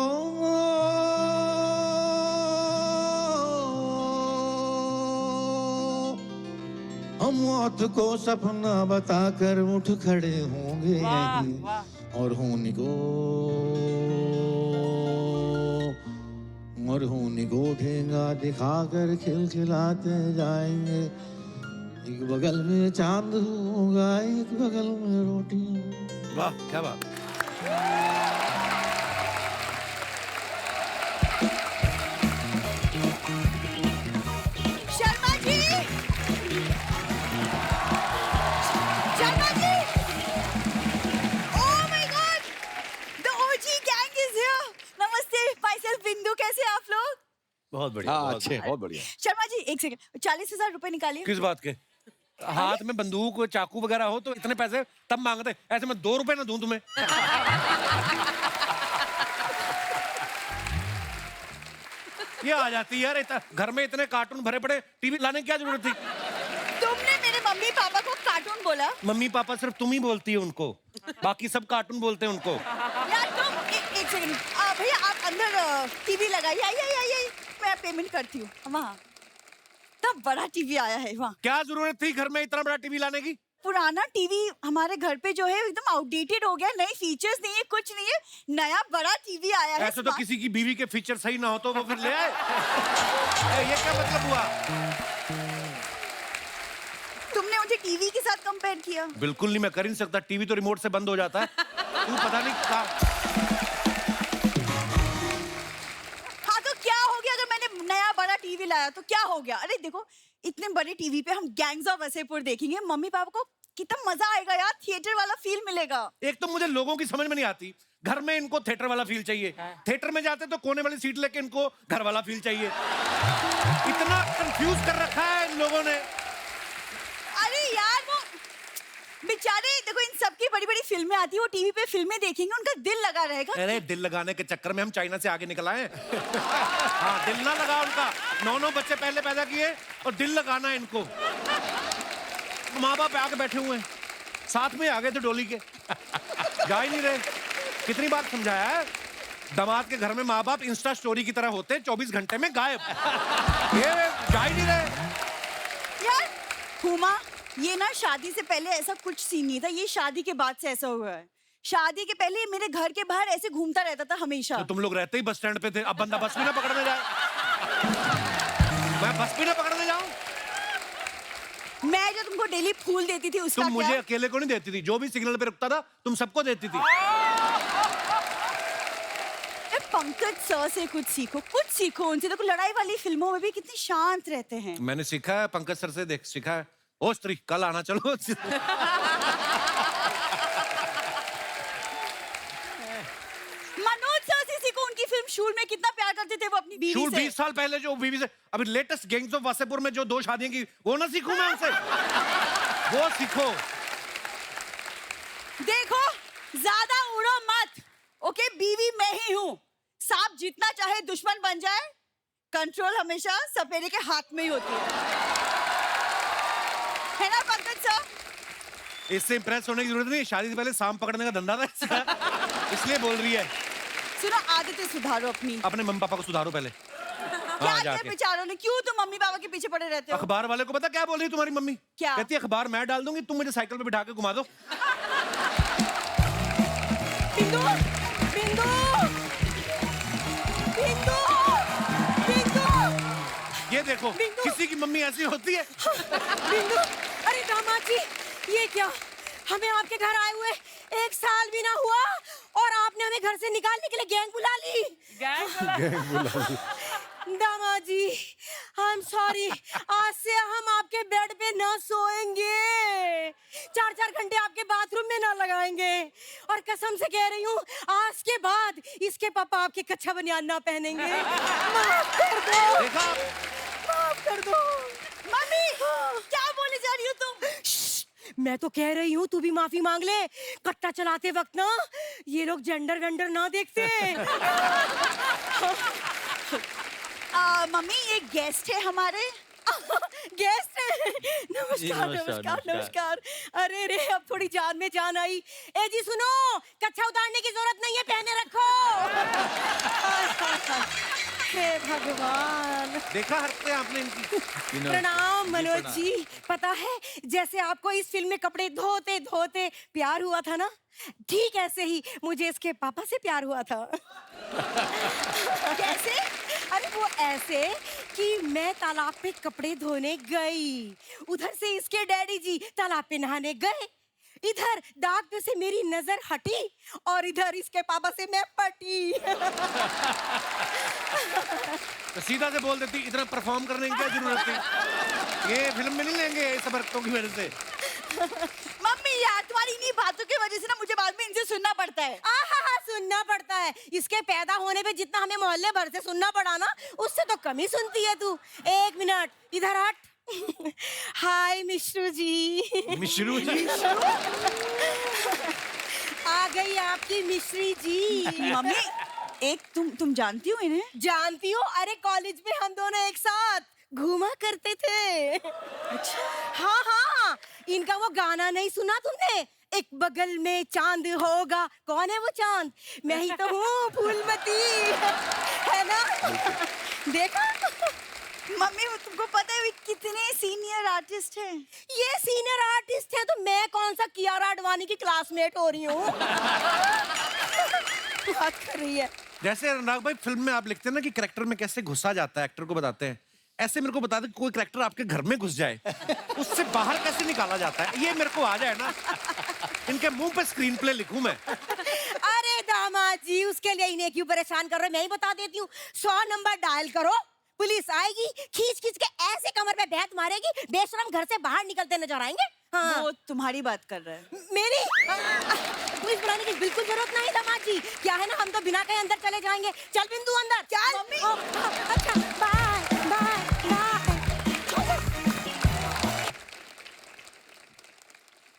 सपना बताकर उठ खड़े होंगे यहीं, और होनी को ठेंगा दिखाकर खिलखिलाते जाएंगे। एक बगल में चांद होगा, एक बगल में रोटी। वाह क्या बात। Sharma ji, Sharma ji, oh my god, the OG gang is here. नमस्ते, माय सेल्फ बिंदु, कैसे हैं आप लोग? बहुत बढ़िया। हाँ अच्छे, बहुत बढ़िया। शर्मा जी एक सेकंड, 40,000 रुपए निकालिए। किस बात के? हाथ में बंदूक चाकू वगैरह हो तो इतने पैसे तब मांगते, ऐसे मैं 2 रुपए ना दूं तुम्हें। ये आ जाती यार, घर में इतने कार्टून भरे पड़े, टीवी लाने की क्या जरूरत थी? तुमने मेरे मम्मी पापा को कार्टून बोला? मम्मी पापा सिर्फ तुम ही बोलती है उनको, बाकी सब कार्टून बोलते हैं उनको। यार तुम एक सेकंड भैया, आप अंदर टीवी लगाइए। आइए, मैं पेमेंट करती हूँ। वहाँ तब बड़ा टीवी आया है वहाँ। क्या जरूरत थी घर में इतना बड़ा टीवी लाने की? पुराना टीवी हमारे घर पे जो है एकदम आउटडेटेड हो गया, नए फीचर्स नहीं है, कुछ नहीं है, नया बड़ा टीवी आया है। ऐसे तो किसी की बीवी के फीचर सही ना हो तो वो फिर ले आए। ये क्या मतलब हुआ? तुमने मुझे टीवी के साथ कंपेयर किया। बिल्कुल नहीं, मैं कर ही नहीं सकता, टीवी तो रिमोट से बंद हो जाता है। तू पता नहीं क्या। हाँ तो क्या हो गया अगर मैंने नया बड़ा टीवी लाया तो क्या हो गया? अरे देखो, इतने बड़े टीवी पे हम गैंग्स ऑफ वसेपुर देखेंगे, मम्मी पापा को कितना मजा आएगा यार, थिएटर वाला फील मिलेगा। एक तो मुझे लोगों की समझ में नहीं आती, घर में इनको थिएटर वाला फील चाहिए, थिएटर में जाते तो कोने वाली सीट लेके इनको घर वाला फील चाहिए। इतना कंफ्यूज कर रखा है इन लोगों ने। अरे यार वो बेचारे, देखो इन सबकी बड़ी बड़ी फिल्में आती है, वो टीवी पे फिल्में देखेंगे, उनका दिल लगा रहेगा। अरे दिल लगाने के चक्कर में हम चाइना से आगे निकल आए। हाँ, दिल ना लगा उनका, 9 बच्चे पहले पैदा किए और दिल लगाना इनको। माँ बाप आगे बैठे हुए हैं, साथ में आ गए थे डोली के, जा ही नहीं रहे। कितनी बार समझाया है, दामाद के घर में माँ बाप इंस्टा स्टोरी की तरह होते हैं, 24 घंटे में गायब। ये जा ही नहीं रहे। यार हुमा, ये ना शादी से पहले ऐसा कुछ सीन नहीं था, ये शादी के बाद से ऐसा हुआ है। शादी के पहले ये मेरे घर के बाहर ऐसे घूमता रहता था हमेशा। तो तुम लोग रहते ही बस स्टैंड पे थे, अब बंदा बस भी ना पकड़ने जाए। मैं बस भी ना पकड़ने जाऊं। मैं जो तुमको डेली फूल देती थी उसका तुम मुझे क्या? अकेले को नहीं देती थी, जो भी सिग्नल पे रुकता था तुम सबको देती थी। पंकज सर से कुछ सीखो उनसे। देखो लड़ाई वाली फिल्मों में भी कितने शांत रहते हैं। मैंने सीखा है पंकज सर से, देख सीखा है। ओ स्त्री कल आना चलो। मनोज सर से सीखो, उनकी फिल्म शूल में कितना प्यार करते थे वो अपनी बीवी शूल से। 20 साल पहले जो बीवी से, अभी लेटेस्ट गैंग्स ऑफ वासेपुर में जो 2 शादियां की, वो ना सीखूं मैं उनसे? वो सीखो। देखो ज्यादा उड़ो मत, ओके? बीवी मैं ही हूँ। सांप जितना चाहे दुश्मन बन जाए, कंट्रोल हमेशा सपेरे के हाथ में ही होती है ना पंकज सर? इससे इंप्रेस होने की जरूरत नहीं, शादी से पहले सांप पकड़ने का धंधा था इसका। इसलिए बोल रही है। सुनो, आदतें सुधारो अपनी। अपने मम्मी पापा को सुधारो पहले। क्या हाँ, क्या जाके। बेचारों ने, क्यों तुम मम्मी पापा के पीछे पड़े रहते हो? अखबार वाले को पता क्या बोल रही है तुम्हारी मम्मी? क्या? कहती है अखबार मैं डाल दूंगी, तुम मुझे साइकिल पे बिठा के घुमा दो। बिंदु, बिंदु, बिंदु, बिंदु, ये देखो, किसी की मम्मी ऐसी होती है। बिंदु, अरे दामाद जी, ये क्या? हमें आपके घर आए हुए 1 साल भी ना हुआ और आपने हमें घर से निकालने के लिए गैंग बुला ली। दामाद जी, आई एम सॉरी, आज से हम आपके बेड पे ना सोएंगे, 4-4 घंटे आपके बाथरूम में ना लगाएंगे, और कसम से कह रही हूँ आज के बाद इसके पापा आपके कच्चा बनियान ना पहनेंगे। माफ कर दो, देखा? माफ कर दो। मम्मी क्या बोले जा रही हो तुम? मैं तो कह रही हूँ तू भी माफी मांग ले। कट्टा चलाते वक्त ना ये लोग जेंडर वेंडर ना देखते। मम्मी ये गेस्ट है हमारे। गेस्ट है? नमस्कार नमस्कार नमस्कार। अरे रे, अब थोड़ी जान में जान आई। ए जी सुनो, कच्छा उतारने की जरूरत नहीं है, पहने रखो। हे भगवान। देखा हरकतें आपने इनकी? प्रणाम मनोज जी। पता है, जैसे आपको इस फिल्म में कपड़े धोते धोते प्यार हुआ था ना, ठीक ऐसे ही मुझे इसके पापा से प्यार हुआ था। कैसे? अरे वो ऐसे कि मैं तालाब पे कपड़े धोने गई, उधर से इसके डैडी जी तालाब पे नहाने गए, इधर दाग पे से मेरी नजर हटी और इधर इसके पापा से मैं पटी। तो सीधा से बोल देती, इतना परफॉर्म करने की क्या जरूरत थी? ये फिल्म में नहीं लेंगे ये सब हरकतों की वजह से। मम्मी यार, तुम्हारी इन्हीं बातों की वजह से ना मुझे बाद में इनसे सुनना पड़ता है। आहा, सुनना पड़ता है। इसके पैदा होने पे जितना हमें मोहल्ले भर से सुनना पड़ा ना, उससे तो कम ही सुनती है तू। 1 मिनट इधर हट। हाय मिश्रू जी। मिश्रू जी? आ गई आपकी मिश्री जी। मम्मी एक तुम जानती हो इन्हें? जानती हो? अरे कॉलेज में हम दोनों एक साथ घूमा करते थे। अच्छा। हाँ हाँ, इनका वो गाना नहीं सुना तुमने? एक बगल में चांद होगा, कौन है वो चांद? मैं ही तो हूँ, फूलमती, है ना? देखा? मम्मी वो तुमको पता है कितने सीनियर आर्टिस्ट हैं? ये सीनियर आर्टिस्ट है तो मैं कौन सा कियारा आडवाणी की क्लासमेट हो रही हूँ? बात कर रही है। जैसे अनुराग भाई फिल्म में आप लिखते हैं ना कि कैरेक्टर में कैसे घुसा जाता है, एक्टर को बताते हैं, ऐसे मेरे को बता दे कोई कैरेक्टर आपके घर में घुस जाए, उससे बाहर कैसे निकाला जाता है, ये मेरे को आ जाए ना, इनके मुंह पे स्क्रीन प्ले लिखूं मैं। अरे दामाद जी, उसके लिए इन्हें क्यों परेशान कर रहे हो? मैं ही बता देती हूँ। 100 नंबर डायल करो, पुलिस आएगी, खींच खींच के ऐसे कमर पे बैठ मारेगी, बेशरम घर से बाहर निकलते नजर आएंगे। हाँ। वो तुम्हारी बात कर रहा है। मेरी? पुलिस बुलाने की बिल्कुल जरूरत नहीं दामाद जी। क्या है ना, हम तो बिना कहे अंदर चले जाएंगे। चल बिंदु अंदर चल। अच्छा, बाय बाय बाय।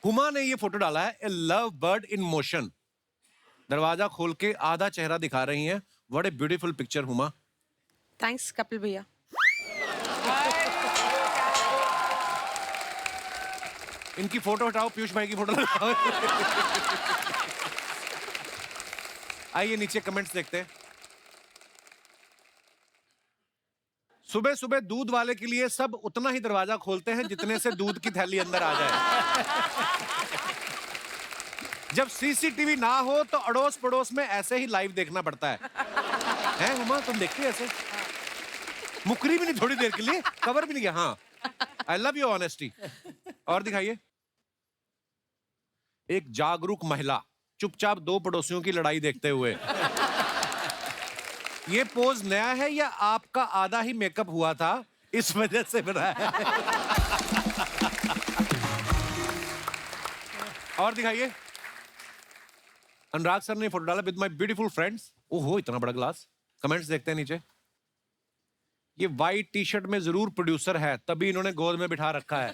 हुमा ने ये फोटो डाला है, ए लव बर्ड इन मोशन। दरवाजा खोल के आधा चेहरा दिखा रही हैं। What a beautiful picture Huma. Thanks Kapil भैया। इनकी फोटो हटाओ, पीयूष भाई की फोटो लगाओ। आइए नीचे कमेंट्स देखते हैं। सुबह सुबह दूध वाले के लिए सब उतना ही दरवाजा खोलते हैं जितने से दूध की थैली अंदर आ जाए। जब सीसीटीवी ना हो तो अड़ोस पड़ोस में ऐसे ही लाइव देखना पड़ता है हुमा? तुम देखते हो ऐसे? मुकरी भी नहीं थोड़ी देर के लिए, कवर भी नहीं किया। हाँ, आई लव योर ऑनेस्टी। और दिखाइए। एक जागरूक महिला चुपचाप दो पड़ोसियों की लड़ाई देखते हुए। ये पोज नया है या आपका आधा ही मेकअप हुआ था इस वजह से बना है? और दिखाइए। अनुराग सर ने फोटो डाला विद माय ब्यूटीफुल फ्रेंड्स। ओहो, इतना बड़ा ग्लास। कमेंट्स देखते हैं नीचे। ये वाइट टी शर्ट में जरूर प्रोड्यूसर है, तभी इन्होंने गोद में बिठा रखा है।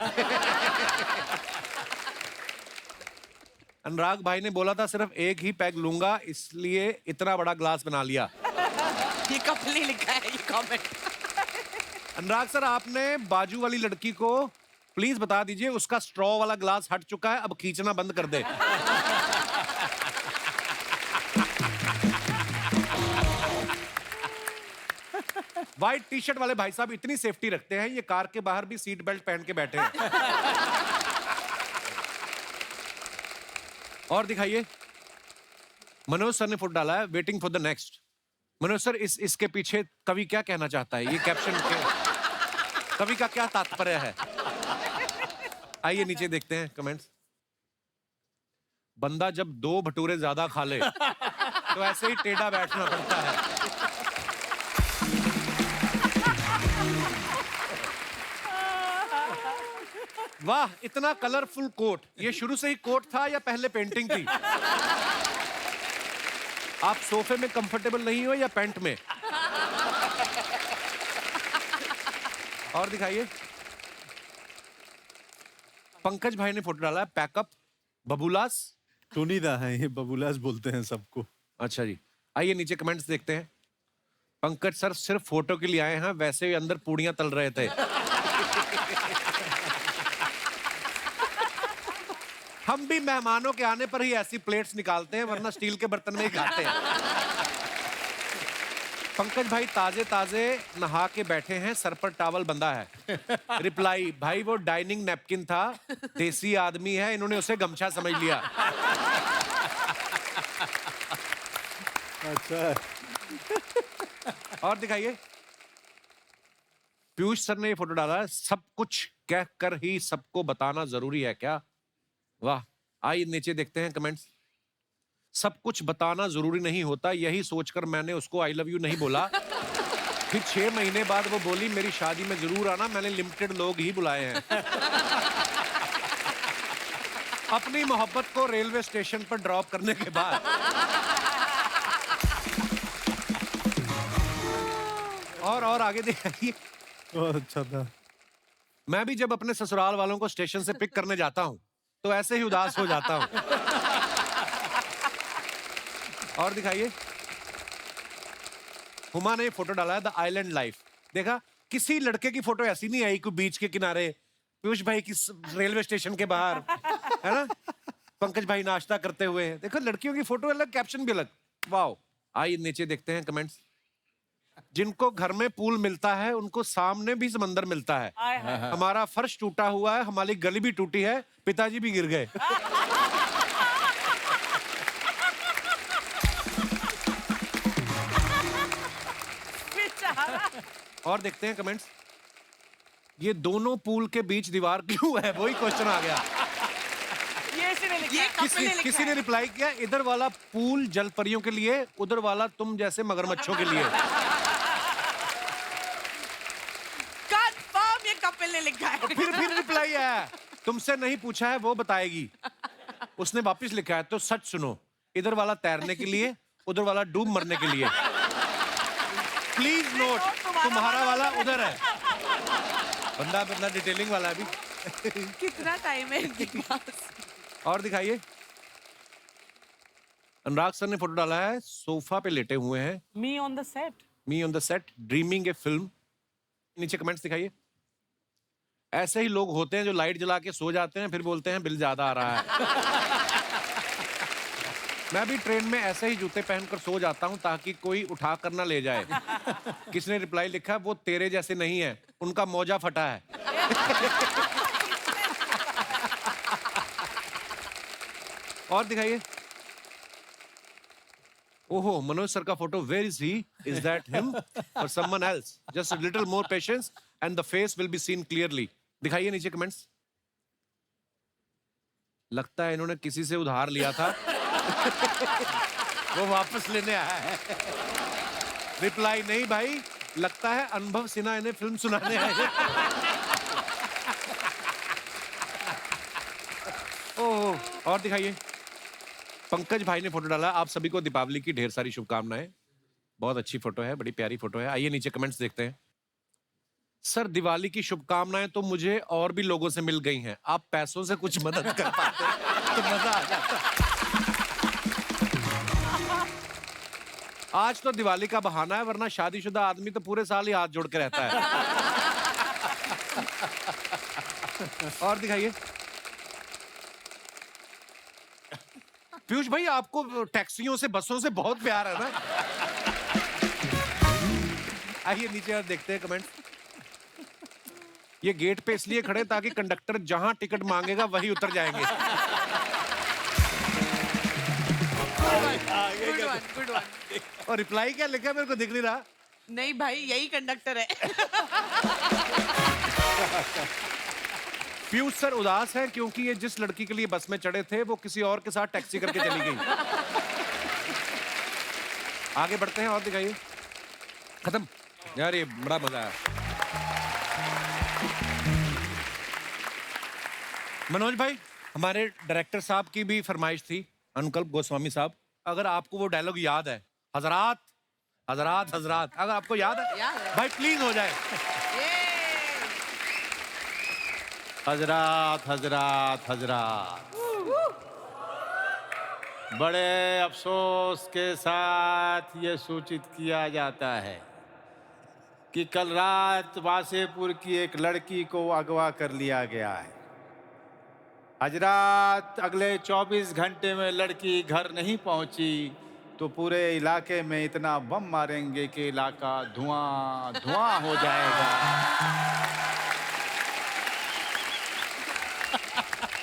अनुराग भाई ने बोला था सिर्फ एक ही पैग लूंगा, इसलिए इतना बड़ा ग्लास बना लिया। ये कपिल ने लिखा है ये कमेंट। अनुराग सर, आपने बाजू वाली लड़की को प्लीज बता दीजिए उसका स्ट्रॉ वाला ग्लास हट चुका है, अब खींचना बंद कर दे। व्हाइट टी शर्ट वाले भाई साहब इतनी सेफ्टी रखते हैं, ये कार के बाहर भी सीट बेल्ट पहन के बैठे हैं। और दिखाइए। मनोज सर ने फोटो डाला है waiting for the next. Manoj sir, इसके पीछे कवि क्या कहना चाहता है? ये कैप्शन के कवि का क्या तात्पर्य है? आइए नीचे देखते हैं कमेंट्स। बंदा जब 2 भटूरे ज्यादा खा ले तो ऐसे ही टेढ़ा बैठना पड़ता है। वाह, इतना कलरफुल कोट। ये शुरू से ही कोट था या पहले पेंटिंग थी? आप सोफे में कंफर्टेबल नहीं हो या पैंट में? और दिखाइए। पंकज भाई ने फोटो डाला है पैकअप बबूलास। टोनीदा है ये, बबूलास बोलते हैं सबको। अच्छा जी, आइए नीचे कमेंट्स देखते हैं। पंकज सर सिर्फ फोटो के लिए आए हैं, वैसे ही अंदर पूड़ियां तल रहे थे। हम भी मेहमानों के आने पर ही ऐसी प्लेट्स निकालते हैं, वरना स्टील के बर्तन में ही खाते हैं। पंकज भाई ताजे ताजे नहा के बैठे हैं, सर पर टॉवल बंधा है। रिप्लाई, भाई वो डाइनिंग नैपकिन था, देसी आदमी है, इन्होंने उसे गमछा समझ लिया। अच्छा। और दिखाइए। पीयूष सर ने ये फोटो डाला है, सब कुछ कहकर ही सबको बताना जरूरी है क्या? वाह, आइए नीचे देखते हैं कमेंट्स। सब कुछ बताना जरूरी नहीं होता, यही सोचकर मैंने उसको आई लव यू नहीं बोला। फिर 6 महीने बाद वो बोली मेरी शादी में जरूर आना, मैंने लिमिटेड लोग ही बुलाए हैं। अपनी मोहब्बत को रेलवे स्टेशन पर ड्रॉप करने के बाद और आगे दिखाइए। बहुत अच्छा था। मैं भी जब अपने ससुराल वालों को स्टेशन से पिक करने जाता हूं तो ऐसे ही उदास हो जाता हूं। और दिखाइए। हुमा ने फोटो डाला है द आइलैंड लाइफ। देखा, किसी लड़के की फोटो ऐसी नहीं आई कि बीच के किनारे, पीयूष भाई की रेलवे स्टेशन के बाहर, है ना, पंकज भाई नाश्ता करते हुए। देखो, लड़कियों की फोटो अलग, कैप्शन भी अलग। वाह। आइए नीचे देखते हैं कमेंट्स। जिनको घर में पूल मिलता है उनको सामने भी समंदर मिलता है। हमारा फर्श टूटा हुआ है, हमारी गली भी टूटी है, पिताजी भी गिर गए। और देखते हैं कमेंट्स। ये दोनों पूल के बीच दीवार क्यों है, वही क्वेश्चन आ गया। ये किसी ने रिप्लाई किया, इधर वाला पूल जल परियों के लिए, उधर वाला तुम जैसे मगरमच्छों के लिए। कंफर्म ये कपिल ने लिखा है। फिर रिप्लाई आया, तुमसे नहीं पूछा है वो बताएगी। उसने वापस लिखा है, तो सच सुनो, इधर वाला तैरने के लिए, उधर वाला डूब मरने के लिए। प्लीज नोट, तुम्हारा वाला उधर है। बंदा बंदा डिटेलिंग वाला भी। कितना टाइम है इनके पास? और दिखाइए। अनुराग सर ने फोटो डाला है, सोफा पे लेटे हुए हैं। Me on the set. Me on the set dreaming A film. नीचे कमेंट्स दिखाइए। ऐसे ही लोग होते हैं जो लाइट जला के सो जाते हैं, फिर बोलते हैं बिल ज्यादा आ रहा है। मैं भी ट्रेन में ऐसे ही जूते पहनकर सो जाता हूं ताकि कोई उठा कर ना ले जाए। किसने रिप्लाई लिखा, वो तेरे जैसे नहीं है, उनका मौजा फटा है। और दिखाइए। ओहो, मनोज सर का photo, where is he? Is that him और someone else? Just a little more patience and the face will be seen clearly. दिखाइए नीचे कमेंट्स। लगता है इन्होंने किसी से उधार लिया था। वो वापस लेने आया है। रिप्लाई नहीं भाई, लगता है अनुभव सिन्हा इन्हें फिल्म सुनाने आए हैं। ओह, और दिखाइए। पंकज भाई ने फोटो डाला। आप सभी को दीपावली की ढेर सारी शुभकामनाएं। बहुत अच्छी फोटो है, बड़ी प्यारी फोटो है। आइए नीचे कमेंट्स देखते हैं। सर, दिवाली की शुभकामनाएं तो मुझे और भी लोगों से मिल गई हैं। आप पैसों से कुछ मदद कर पाते तो मजा आ जाता। आज तो दिवाली का बहाना है, वरना शादीशुदा आदमी तो पूरे साल ही हाथ जोड़ के रहता है। और दिखाइए। पीयूष भाई, आपको टैक्सियों से, बसों से बहुत प्यार है ना? आइए नीचे और देखते हैं कमेंट। ये गेट पे इसलिए खड़े ताकि कंडक्टर जहां टिकट मांगेगा वही उतर जाएंगे। Good one. और रिप्लाई क्या लिखा है, मेरे को दिख नहीं रहा। नहीं भाई, यही कंडक्टर है। पीयूष सर उदास है क्योंकि ये जिस लड़की के लिए बस में चढ़े थे वो किसी और के साथ टैक्सी करके चली गई। आगे बढ़ते हैं और दिखाइए। खत्म यार, ये बड़ा मजा आया। मनोज भाई, हमारे डायरेक्टर साहब की भी फरमाइश थी, अनुकल्प गोस्वामी साहब, अगर आपको वो डायलॉग याद है, हजरात हजरात हजरात, अगर आपको याद है भाई प्लीज हो जाए। हजरात हजरात हजरात, बड़े अफसोस के साथ ये सूचित किया जाता है कि कल रात वासेपुर की एक लड़की को अगवा कर लिया गया है। हजरात, अगले 24 घंटे में लड़की घर नहीं पहुंची तो पूरे इलाके में इतना बम मारेंगे कि इलाका धुआं धुआं हो जाएगा।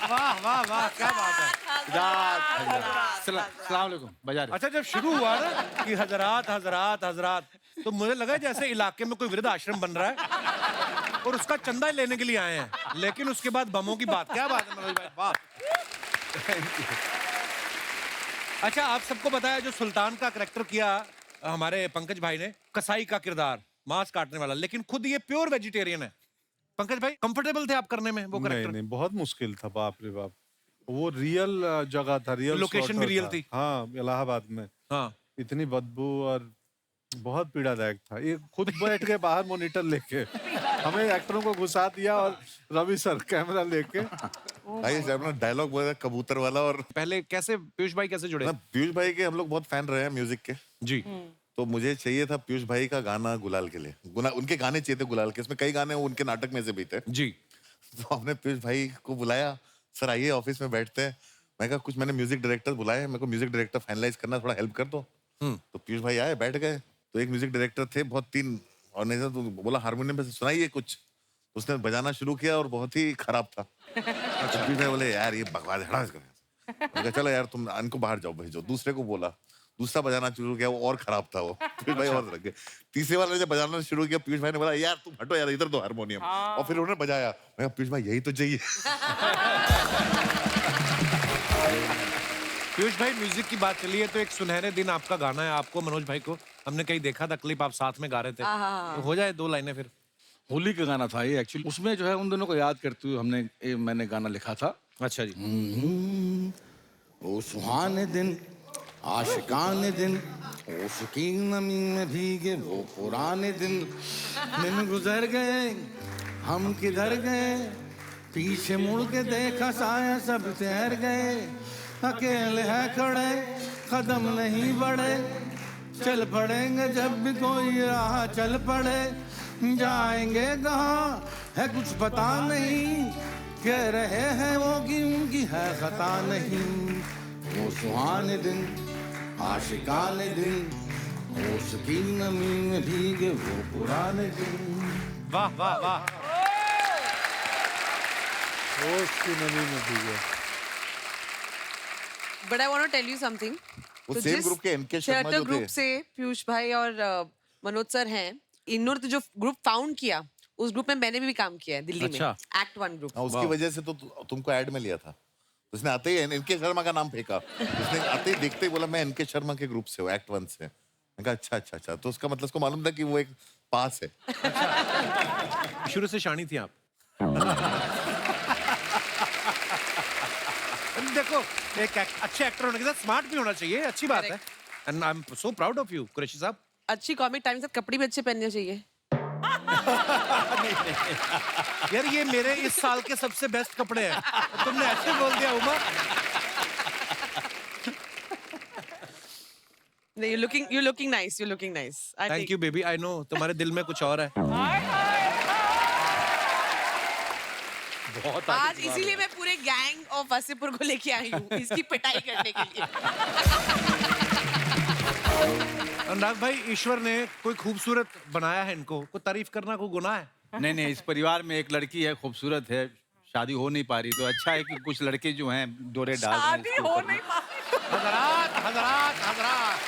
वाह वाह वाह, क्या बात है। सलाम अलैकुम। बजा रहे। अच्छा, जब शुरू हुआ ना कि हजरात हजरात हजरात, तो मुझे लगा जैसे इलाके में कोई वृद्ध आश्रम बन रहा है और उसका चंदा लेने के लिए आए हैं, लेकिन उसके बाद बमों की बात। क्या बात है मनोज भाई, वाह। अच्छा, आप सबको बताया जो सुल्तान का करैक्टर किया हमारे पंकज भाई ने, कसाई का किरदार, मांस काटने वाला, लेकिन खुद ये प्योर वेजिटेरियन है। पंकज भाई, कंफर्टेबल थे आप करने में वो करैक्टर? नहीं, बहुत मुश्किल था, बाप रे बाप। वो रियल जगह था, रियल लोकेशन भी रियल थी। हाँ, इलाहाबाद में। हाँ, इतनी बदबू और बहुत पीड़ादायक था। ये खुद बैठ के बाहर मॉनिटर लेके हमें एक्टरों को घुसा दिया और रवि सर कैमरा लेके। भाई अपना डायलॉग बोला कबूतर वाला। और पहले कैसे पीयूष भाई कैसे जुड़े? पीयूष भाई के हम लोग बहुत फैन रहे हैं म्यूजिक के जी। तो मुझे चाहिए था पीयूष भाई का गाना गुलाल के लिए, उनके गाने चाहिए थे गुलाल के। इसमें कई गाने उनके नाटक में से भी थे जी। तो हमने पीयूष भाई को बुलाया, सर आइए ऑफिस में बैठते हैं। मैं कहा कुछ मैंने म्यूजिक डायरेक्टर बुलाए, मेरे को म्यूजिक डायरेक्टर फाइनलाइज करना, थोड़ा हेल्प कर दो। तो पीयूष भाई आए, बैठ गए। तो एक म्यूजिक डायरेक्टर थे, बहुत तीन, और नहीं तो बोला हारमोनियम पे सुनाइए कुछ। उसने बजाना शुरू किया और बहुत ही खराब था। पीयूष भाई बोले यार ये बकवास है, चलो यार तुम इनको बाहर जाओ भेजो। दूसरे को बोला, दूसरा बजाना शुरू किया, वो और खराब था। वो पीयूष भाई और लग गए। तीसरे वाले ने जब बजाना शुरू किया, पीयूष भाई ने बोला यार तुम हटो यार, इधर दो हारमोनियम। और फिर उन्होंने बजाया। मैं कहा पीयूष भाई यही तो चाहिए। पीयूष भाई, म्यूजिक की बात चली है तो एक सुनहरे दिन आपका गाना है, आपको मनोज भाई को हमने कहीं देखा था, क्लिप आप साथ में गा रहे थे, तो हो जाए 2 लाइनें फिर। होली का गाना था ये एक्चुअली। उसमें जो है उन दोनों को याद करते हुए मैंने गाना लिखा था। अच्छा जी। ओ सुहाने दिन, आशिकाने दिन, ओशुकी नमी में भीगे वो पुराने दिन गुजर गए, हम किधर गए, पीछे मुड़ के देखा साया सब ठहर गए, अकेले है खड़े कदम नहीं बढ़े, चल पड़ेंगे जब भी कोई राह चल पड़े, जाएंगे कहाँ है कुछ पता नहीं, कह रहे हैं वो कि उनकी है खता नहीं, वो सुहाने दिन, आशिकाने दिन, होश की नमी में भीगे वो पुराने दिन। वाह वाह वाह। होश की नमी में भीगे। But I want to tell you something. वो सेम ग्रुप के एनके शर्मा थिएटर जो ग्रुप थे। से पीयूष भाई और मनोज सर हैं, इन्होंने तो जो ग्रुप फाउंड किया, उस ग्रुप में मैंने भी काम किया है दिल्ली में, एक्ट 1 ग्रुप। हाँ, उसकी वजह से तो तुमको ऐड में लिया था। उसने आते ही एनके शर्मा का नाम फेंका। उसने आते ही देखते ही बोला मैं एनके शर्मा के ग्रुप से हूँ, एक्ट 1 से। मैंने कहा अच्छा अच्छा अच्छा, तो उसका मतलब उसको मालूम था कि वो एक पास है। शुरू से शानी थी आप। देखो, एक अच्छे एक्टर होने के साथ स्मार्ट भी होना चाहिए, अच्छी बात है। And I am so proud of you Qureshi साहब। अच्छी कॉमिक टाइम से कपड़े भी अच्छे पहनने चाहिए। यार ये मेरे इस साल के सबसे बेस्ट कपड़े हैं, तुमने ऐसे बोल दिया उमा। नहीं, you're looking nice, you're looking nice. Thank you baby, I know तुम्हारे दिल में कुछ और है। बहुत आज इसीलिए मैं पूरे गैंग ऑफ वसीपुर को लेके आई हूँ, इसकी पिटाई करने के लिए। अनुराग भाई, ईश्वर ने कोई खूबसूरत बनाया है इनको, कोई तारीफ करना कोई गुनाह है? नहीं नहीं, इस परिवार में एक लड़की है, खूबसूरत है, शादी हो नहीं पा रही, तो अच्छा है कि कुछ लड़के जो हैं डोरे डाल रहे हैं शादी इसके हो ऊपर। नहीं पा हजरात हजरात हजरात,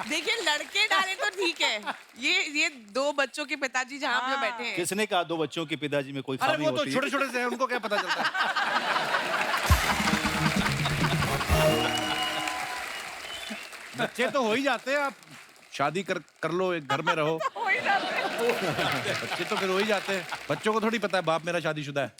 देखिए लड़के डाले तो ठीक है, ये 2 बच्चों के पिताजी जहाँ पे बैठे हैं। किसने कहा 2 बच्चों के पिताजी में कोई अरे खामी वो तो होती है? छोटे छोटे से हैं, उनको क्या पता चलता है। बच्चे तो हो ही जाते हैं, आप शादी कर लो, एक घर में रहो, हो ही जाते हैं। बच्चे तो फिर हो ही जाते हैं। बच्चों को थोड़ी पता है बाप मेरा शादीशुदा है।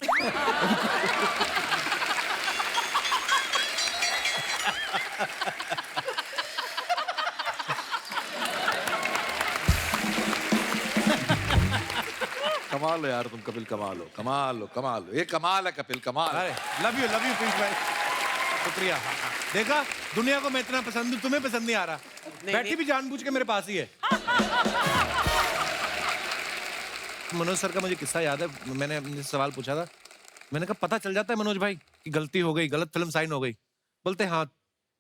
कमाल हो यार तुम कपिल, कमाल हो, कमाल हो, कमाल हो। ये कमाल है कपिल, कमाल। अरे लव यू पीयूष भाई, शुक्रिया। देखा, दुनिया को मैं इतना पसंद हूँ, तुम्हें पसंद नहीं आ रहा। बैठी भी जानबूझ के मेरे पास ही है। मनोज सर का मुझे किस्सा याद है, मैंने उनसे सवाल पूछा था, मैंने कहा पता चल जाता है मनोज भाई कि गलती हो गई, गलत फिल्म साइन हो गई? बोलते हाँ,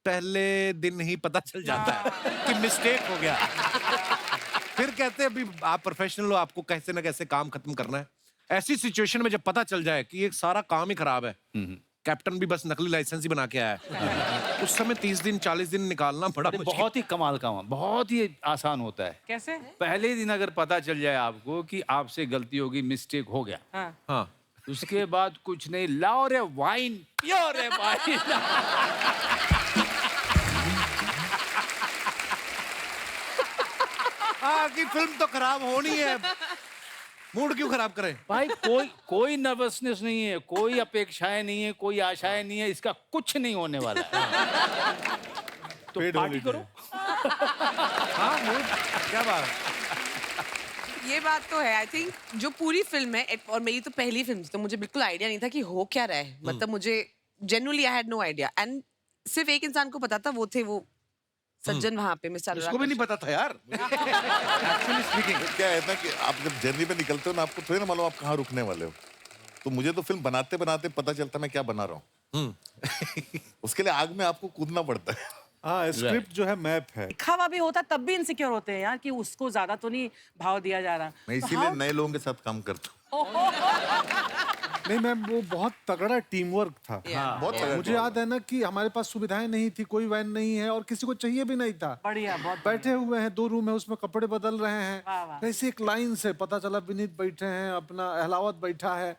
पहले दिन ही पता चल जाता है कि मिस्टेक हो गया। फिर कहते हैं अभी आप प्रोफेशनल हो, आपको कैसे ना कैसे काम खत्म करना है। ऐसी सिचुएशन में जब पता चल जाए कि ये सारा काम ही खराब है, कैप्टन भी बस नकली लाइसेंस ही बना के आया है, उस समय 30 दिन 40 दिन निकालना बड़ा मुश्किल। बहुत ही कमाल का, बहुत ही आसान होता है। कैसे? पहले दिन अगर पता चल जाए आपको कि आपसे गलती होगी, मिस्टेक हो गया, हाँ। हाँ, उसके बाद कुछ नहीं, लाओ रे वाइन, पियो रे वाइन। हाँ कि फिल्म तो खराब होनी है, मूड क्यों खराब करें? भाई कोई नर्वसनेस नहीं है, कोई अपेक्षाएं नहीं है, कोई आशाएं नहीं है, इसका कुछ नहीं होने वाला है। तो पार्टी करो। हाँ मूड, क्या बात। ये बात तो है। आई थिंक जो पूरी फिल्म है, और मेरी तो पहली फिल्म थी, तो मुझे बिल्कुल आइडिया नहीं था कि हो क्या रहा है। मतलब मुझे genuinely I had no idea, and सिर्फ एक इंसान को पता था, वो थे वो सज्जन वहां पे, मिस्टर इसको भी नहीं पता था यार। एक्चुअली स्पीकिंग क्या है ना कि आप जब जर्नी पे निकलते हो ना, आपको थोड़ी ना मालूम आप कहाँ रुकने वाले हो। तो मुझे तो फिल्म बनाते बनाते पता चलता मैं क्या बना रहा हूँ। उसके लिए आग में आपको कूदना पड़ता है। हाँ, स्क्रिप्ट जो है मैप है। लिखा हुआ भी होता तब भी इनसिक्योर होते हैं यार कि उसको ज्यादा तो नहीं भाव दिया जा रहा। मैं इसीलिए नए लोगों के साथ काम करता हूँ। नहीं मैम, वो बहुत तगड़ा टीम वर्क था। बहुत तगड़ा मुझे याद है ना कि हमारे पास सुविधाएं नहीं थी, कोई वैन नहीं है और किसी को चाहिए भी नहीं था। बढ़िया, बहुत बैठे हुए हैं, 2 रूम है, उसमें कपड़े बदल रहे हैं। वाह, वाह। कैसे एक लाइन से पता चला, विनीत बैठे हैं, अपना अहलावत बैठा है,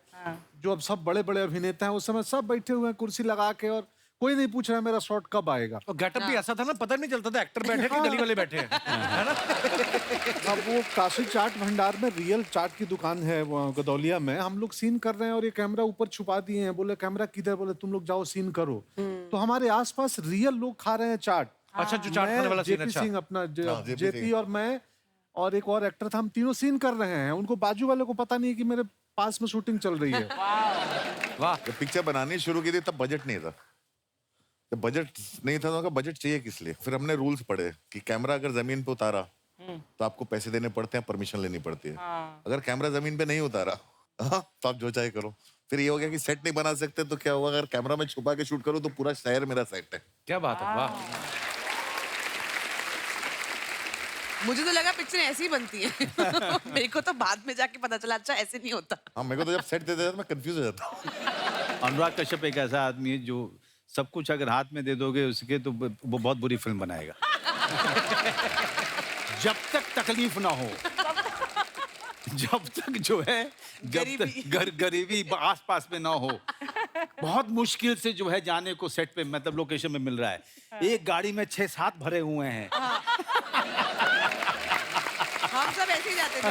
जो अब सब बड़े बड़े अभिनेता हैं उस समय सब बैठे हुए हैं कुर्सी लगा के, और कोई नहीं पूछ रहा मेरा शॉट कब आएगा। और गेटअप भी ऐसा था ना, पता नहीं चलता था एक्टर बैठे कि गली वाले बैठे हैं, है ना? अब वो काशी चाट भंडार में रियल चाट की दुकान है वो गदौलिया में, हम लोग सीन कर रहे हैं और ये कैमरा ऊपर छुपा दिए हैं। बोले कैमरा किधर? बोले तुम लोग जाओ सीन करो। तो हमारे आसपास रियल लोग खा रहे हैं चाट। अच्छा, जो चाट खाने वाला सीन, जेपी अच्छा। सिंह अपना JP जेपी सिंह। और मैं और एक और एक्टर था, हम तीनों सीन कर रहे हैं। उनको बाजू वाले को पता नहीं है कि मेरे पास में शूटिंग चल रही है। वाह। जब पिक्चर बनानी शुरू की थी तब बजट नहीं था। जब बजट नहीं था तो उनका बजट चाहिए किस लिए? फिर हमने रूल्स पढ़े कि कैमरा अगर जमीन पे उतारा तो आपको पैसे देने पड़ते हैं, परमिशन लेनी पड़ती है। अगर कैमरा जमीन पे नहीं उतारा, हाँ, तो आप जो चाहे करो। फिर ये हो गया कि सेट नहीं बना सकते तो क्या होगा, अगर कैमरा में छुपा के शूट करूँ तो पूरा शहर मेरा सेट है। क्या बात है, वाह। मुझे तो लगा पिक्चर ऐसी ही बनती है। मेरे को तो बाद में जाके पता चला अच्छा ऐसे नहीं होता। हाँ, मेरे को तो जब सेट देते थे मैं कंफ्यूज हो जाता हूँ। अनुराग कश्यप एक ऐसा आदमी है जो सब कुछ अगर हाथ में दे दोगे उसके तो वो बहुत बुरी फिल्म बनाएगा। जब तक तकलीफ ना हो, जब तक जो है, जब तक गरीबी आस-पास में ना हो, बहुत मुश्किल से जो है जाने को सेट पे मतलब लोकेशन में मिल रहा है। एक गाड़ी में 6-7 भरे हुए हैं। हम सब ऐसे ही जाते थे।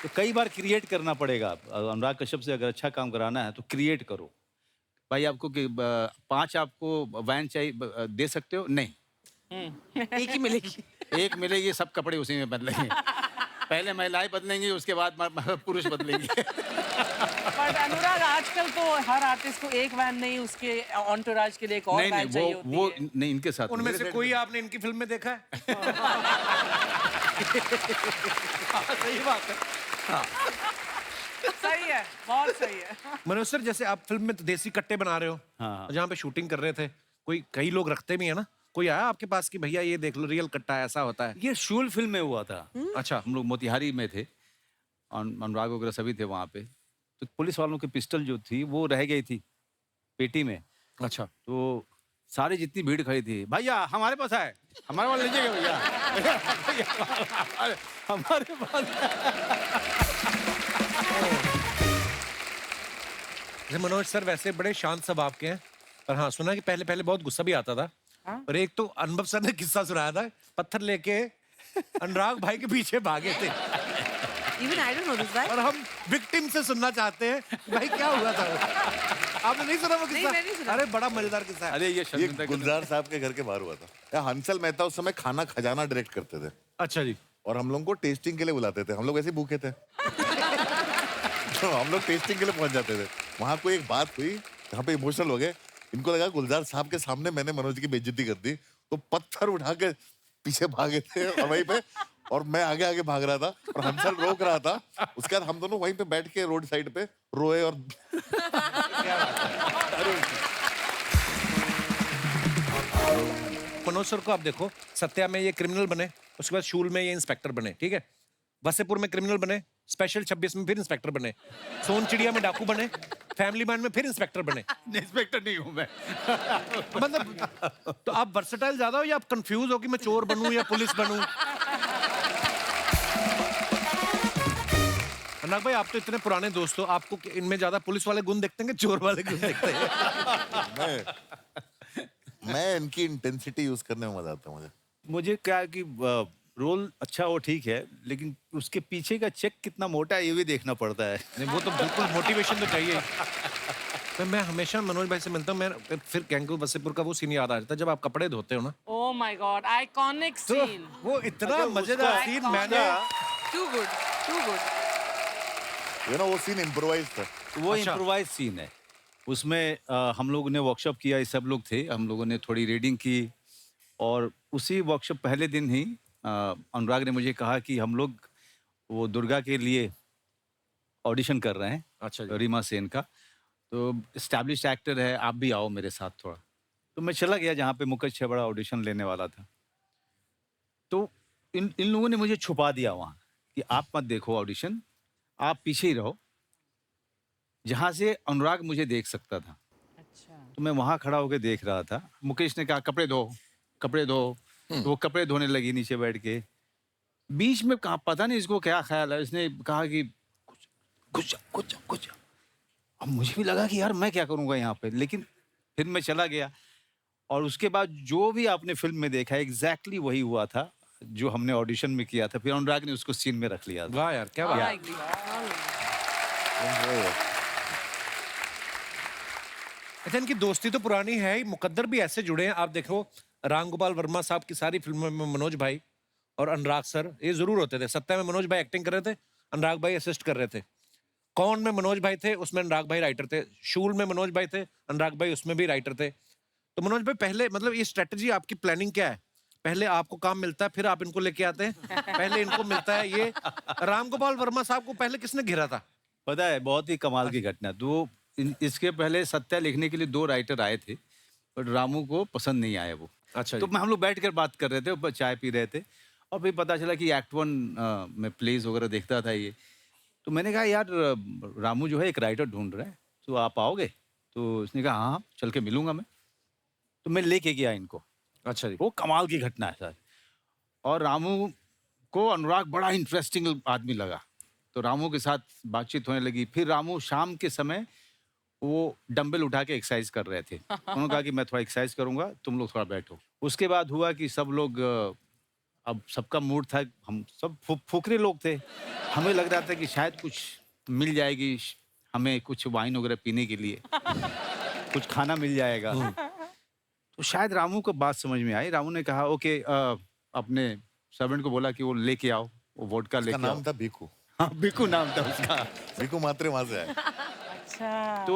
तो कई बार क्रिएट करना पड़ेगा। अनुराग कश्यप से अगर अच्छा काम कराना है तो क्रिएट करो। भाई आपको 5 आपको वैन चाहिए, दे सकते हो? नहीं, एक ही मिलेगी। एक मिलेगी, सब कपड़े उसी में बदलेंगे। पहले महिलाएं बदलेंगी, उसके बाद पुरुष बदलेंगे। बट अनुराग आजकल तो हर आर्टिस्ट को एक वैन नहीं, उसके एंटोराज के लिए एक और नहीं वैन चाहिए होती वो है। नहीं, इनके साथ उनमें नहीं। से कोई आपने इनकी फिल्म में देखा है? सही बात है। सही है, बहुत सही है। मनोज सर, जैसे आप फिल्म में तो देसी कट्टे बना रहे हो, हाँ। जहाँ पे शूटिंग कर रहे थे, कई लोग रखते भी है ना, कोई आया आपके पास कि भैया ये देख लो रियल कट्टा ऐसा होता है? ये शूल फिल्म में हुआ था। अच्छा। हम लोग मोतिहारी में थे, अनुराग वगैरह सभी थे वहाँ पे। तो पुलिस वालों की पिस्टल जो थी वो रह गई थी पेटी में। अच्छा। तो सारी जितनी भीड़ खड़ी थी, भैया हमारे पास है, हमारे पास लीजिएगा भैया। हमारे पास मनोज सर वैसे बड़े शांत स्वभाव के हैं, पर हाँ सुना कि पहले पहले बहुत गुस्सा भी आता था। और एक तो अनुभव सर ने किस्सा सुनाया था, पत्थर लेके अनुराग भाई के पीछे भागे थे। Even I don't know this guy. और हम विक्टिम से सुनना चाहते हैं भाई क्या हुआ था। आपने नहीं सुना वो नहीं, किस्सा? मैं नहीं सुना। अरे बड़ा मजेदार किस्सा है। अरे ये ये शर्मिंदा गुलजार साहब के घर के बाहर हुआ था। यार हंसल मेहता उस समय खाना खजाना डायरेक्ट करते थे अच्छा जी। और हम लोगों को टेस्टिंग के लिए बुलाते थे। हम लोग ऐसे ही भूखे थे। तो हम लोग टेस्टिंग के लिए पहुंच जाते थे। वहां कोई एक बात हुई जहाँ पे इमोशनल हो गए। इनको लगा गुलजार साहब के सामने मैंने मनोज की बेइज्जती कर दी, तो पत्थर उठा के पीछे भागे थे और वहीं पे, और मैं आगे आगे भाग रहा था और हंसल रोक रहा था। उसके बाद हम दोनों वहीं पे बैठ के रोड साइड पे रोए और मनोज सर को आप देखो, सत्या में ये क्रिमिनल बने, उसके बाद शूल में ये इंस्पेक्टर बने, ठीक है। वसेपुर में क्रिमिनल बने, स्पेशल 26 में फिर इंस्पेक्टर बने, सोन चिड़िया में डाकू बने, फैमिली मैन में फिर इंस्पेक्टर बने। इंस्पेक्टर नहीं हूँ मैं। मतलब तो आप वर्सेटाइल ज्यादा हो या आप कंफ्यूज हो कि मैं चोर बनूं या पुलिस बनूं? अनुराग भाई, आप तो इतने पुराने दोस्त हो, आपको इनमें ज्यादा पुलिस वाले गुण देखते हैं कि चोर वाले गुण देखते हैं? मैं इनकी इंटेंसिटी यूज करने में मजा आता है मुझे। मुझे क्या है कि रोल अच्छा हो ठीक है, लेकिन उसके पीछे का चेक कितना मोटा है ये भी देखना पड़ता है। नहीं, वो तो बिल्कुल मोटिवेशन तो चाहिए। तो मैं हमेशा मनोज भाई से मिलता हूँ, मैं फिर गैंगू वसेपुर का वो सीन याद आ जाता है जब आप कपड़े धोते हो ना। ओह माय गॉड, आइकॉनिक तो सीन। वो इतना मजेदार सीन मैंने Too good, too good. You know वो सीन इम्प्रोवाइज था। वो अच्छा। इम्प्रोवाइज सीन है। उसमें हम लोगों ने वर्कशॉप किया, ये सब लोग थे, हम लोगों ने थोड़ी रीडिंग की और उसी वर्कशॉप पहले दिन ही अनुराग ने मुझे कहा कि हम लोग वो दुर्गा के लिए ऑडिशन कर रहे हैं। अच्छा जी। रीमा सेन का, तो एस्टैब्लिश्ड एक्टर है, आप भी आओ मेरे साथ थोड़ा। तो मैं चला गया जहाँ पे मुकेश छबड़ा ऑडिशन लेने वाला था। तो इन लोगों ने मुझे छुपा दिया वहाँ कि आप मत देखो ऑडिशन, आप पीछे ही रहो, जहाँ से अनुराग मुझे देख सकता था। अच्छा। तो मैं वहाँ खड़ा होकर देख रहा था। मुकेश ने कहा कपड़े धो, कपड़े धो। तो वो कपड़े धोने लगी नीचे बैठ के। बीच में कहा पता नहीं इसको क्या ख्याल है, इसने कहा कि कुछ। अब मुझे भी लगा कि यार मैं क्या करूँगा यहाँ पे, लेकिन फिर मैं चला गया। और उसके बाद जो भी आपने फिल्म में देखा एग्जैक्टली वही हुआ था जो हमने ऑडिशन में किया था। फिर अनुराग ने उसको सीन में रख लिया था। वाह यार, क्या बात। अच्छा, इनकी दोस्ती तो पुरानी है ही, मुकद्दर भी ऐसे जुड़े हैं। आप देखो राम गोपाल वर्मा साहब की सारी फिल्मों में मनोज भाई और अनुराग सर ये जरूर होते थे। सत्या में मनोज भाई एक्टिंग कर रहे थे, अनुराग भाई असिस्ट कर रहे थे। कौन में मनोज भाई थे, उसमें अनुराग भाई राइटर थे। शूल में मनोज भाई थे, अनुराग भाई उसमें भी राइटर थे। तो मनोज भाई पहले मतलब ये स्ट्रेटजी आपकी प्लानिंग क्या है? पहले आपको काम मिलता है, फिर आप इनको लेके आते हैं, पहले इनको मिलता है ये। राम गोपाल वर्मा साहब को पहले किसने घेरा था? पता है, बहुत ही कमाल की घटना। तो इसके पहले सत्या लिखने के लिए 2 राइटर आए थे, बट रामू को पसंद नहीं आया वो। अच्छा तो हम लोग बैठ कर बात कर रहे थे, ऊपर चाय पी रहे थे, और फिर पता चला कि एक्ट 1 में प्लेज वगैरह देखता था ये। तो मैंने कहा यार रामू जो है एक राइटर ढूंढ रहा है, तो आप आओगे? तो उसने कहा हाँ चल के मिलूंगा मैं। तो मैं लेके गया इनको। अच्छा जी। वो कमाल की घटना है सर। और रामू को अनुराग बड़ा इंटरेस्टिंग आदमी लगा, तो रामू के साथ बातचीत होने लगी। फिर रामू शाम के समय वो डंबल उठा के एक्सरसाइज कर रहे थे। उन्होंने कहा कि मैं थोड़ा एक्सरसाइज करूंगा, तुम लोग थोड़ा बैठो। उसके बाद हुआ कि सब लोग, अब सबका मूड था, हम सब फुकरे लोग थे, हमें लग रहा था कि शायद कुछ मिल जाएगी हमें, कुछ वाइन वगैरह पीने के लिए, कुछ खाना मिल जाएगा। तो शायद रामू को बात समझ में आई। रामू ने कहा ओके, अपने सर्वेंट को बोला कि वो लेके आओ, वो वोडका लेके आओ। नाम था बीकू। हाँ बीकू नाम था उसका। बीकू मात्रे वहां से आए। अच्छा। तो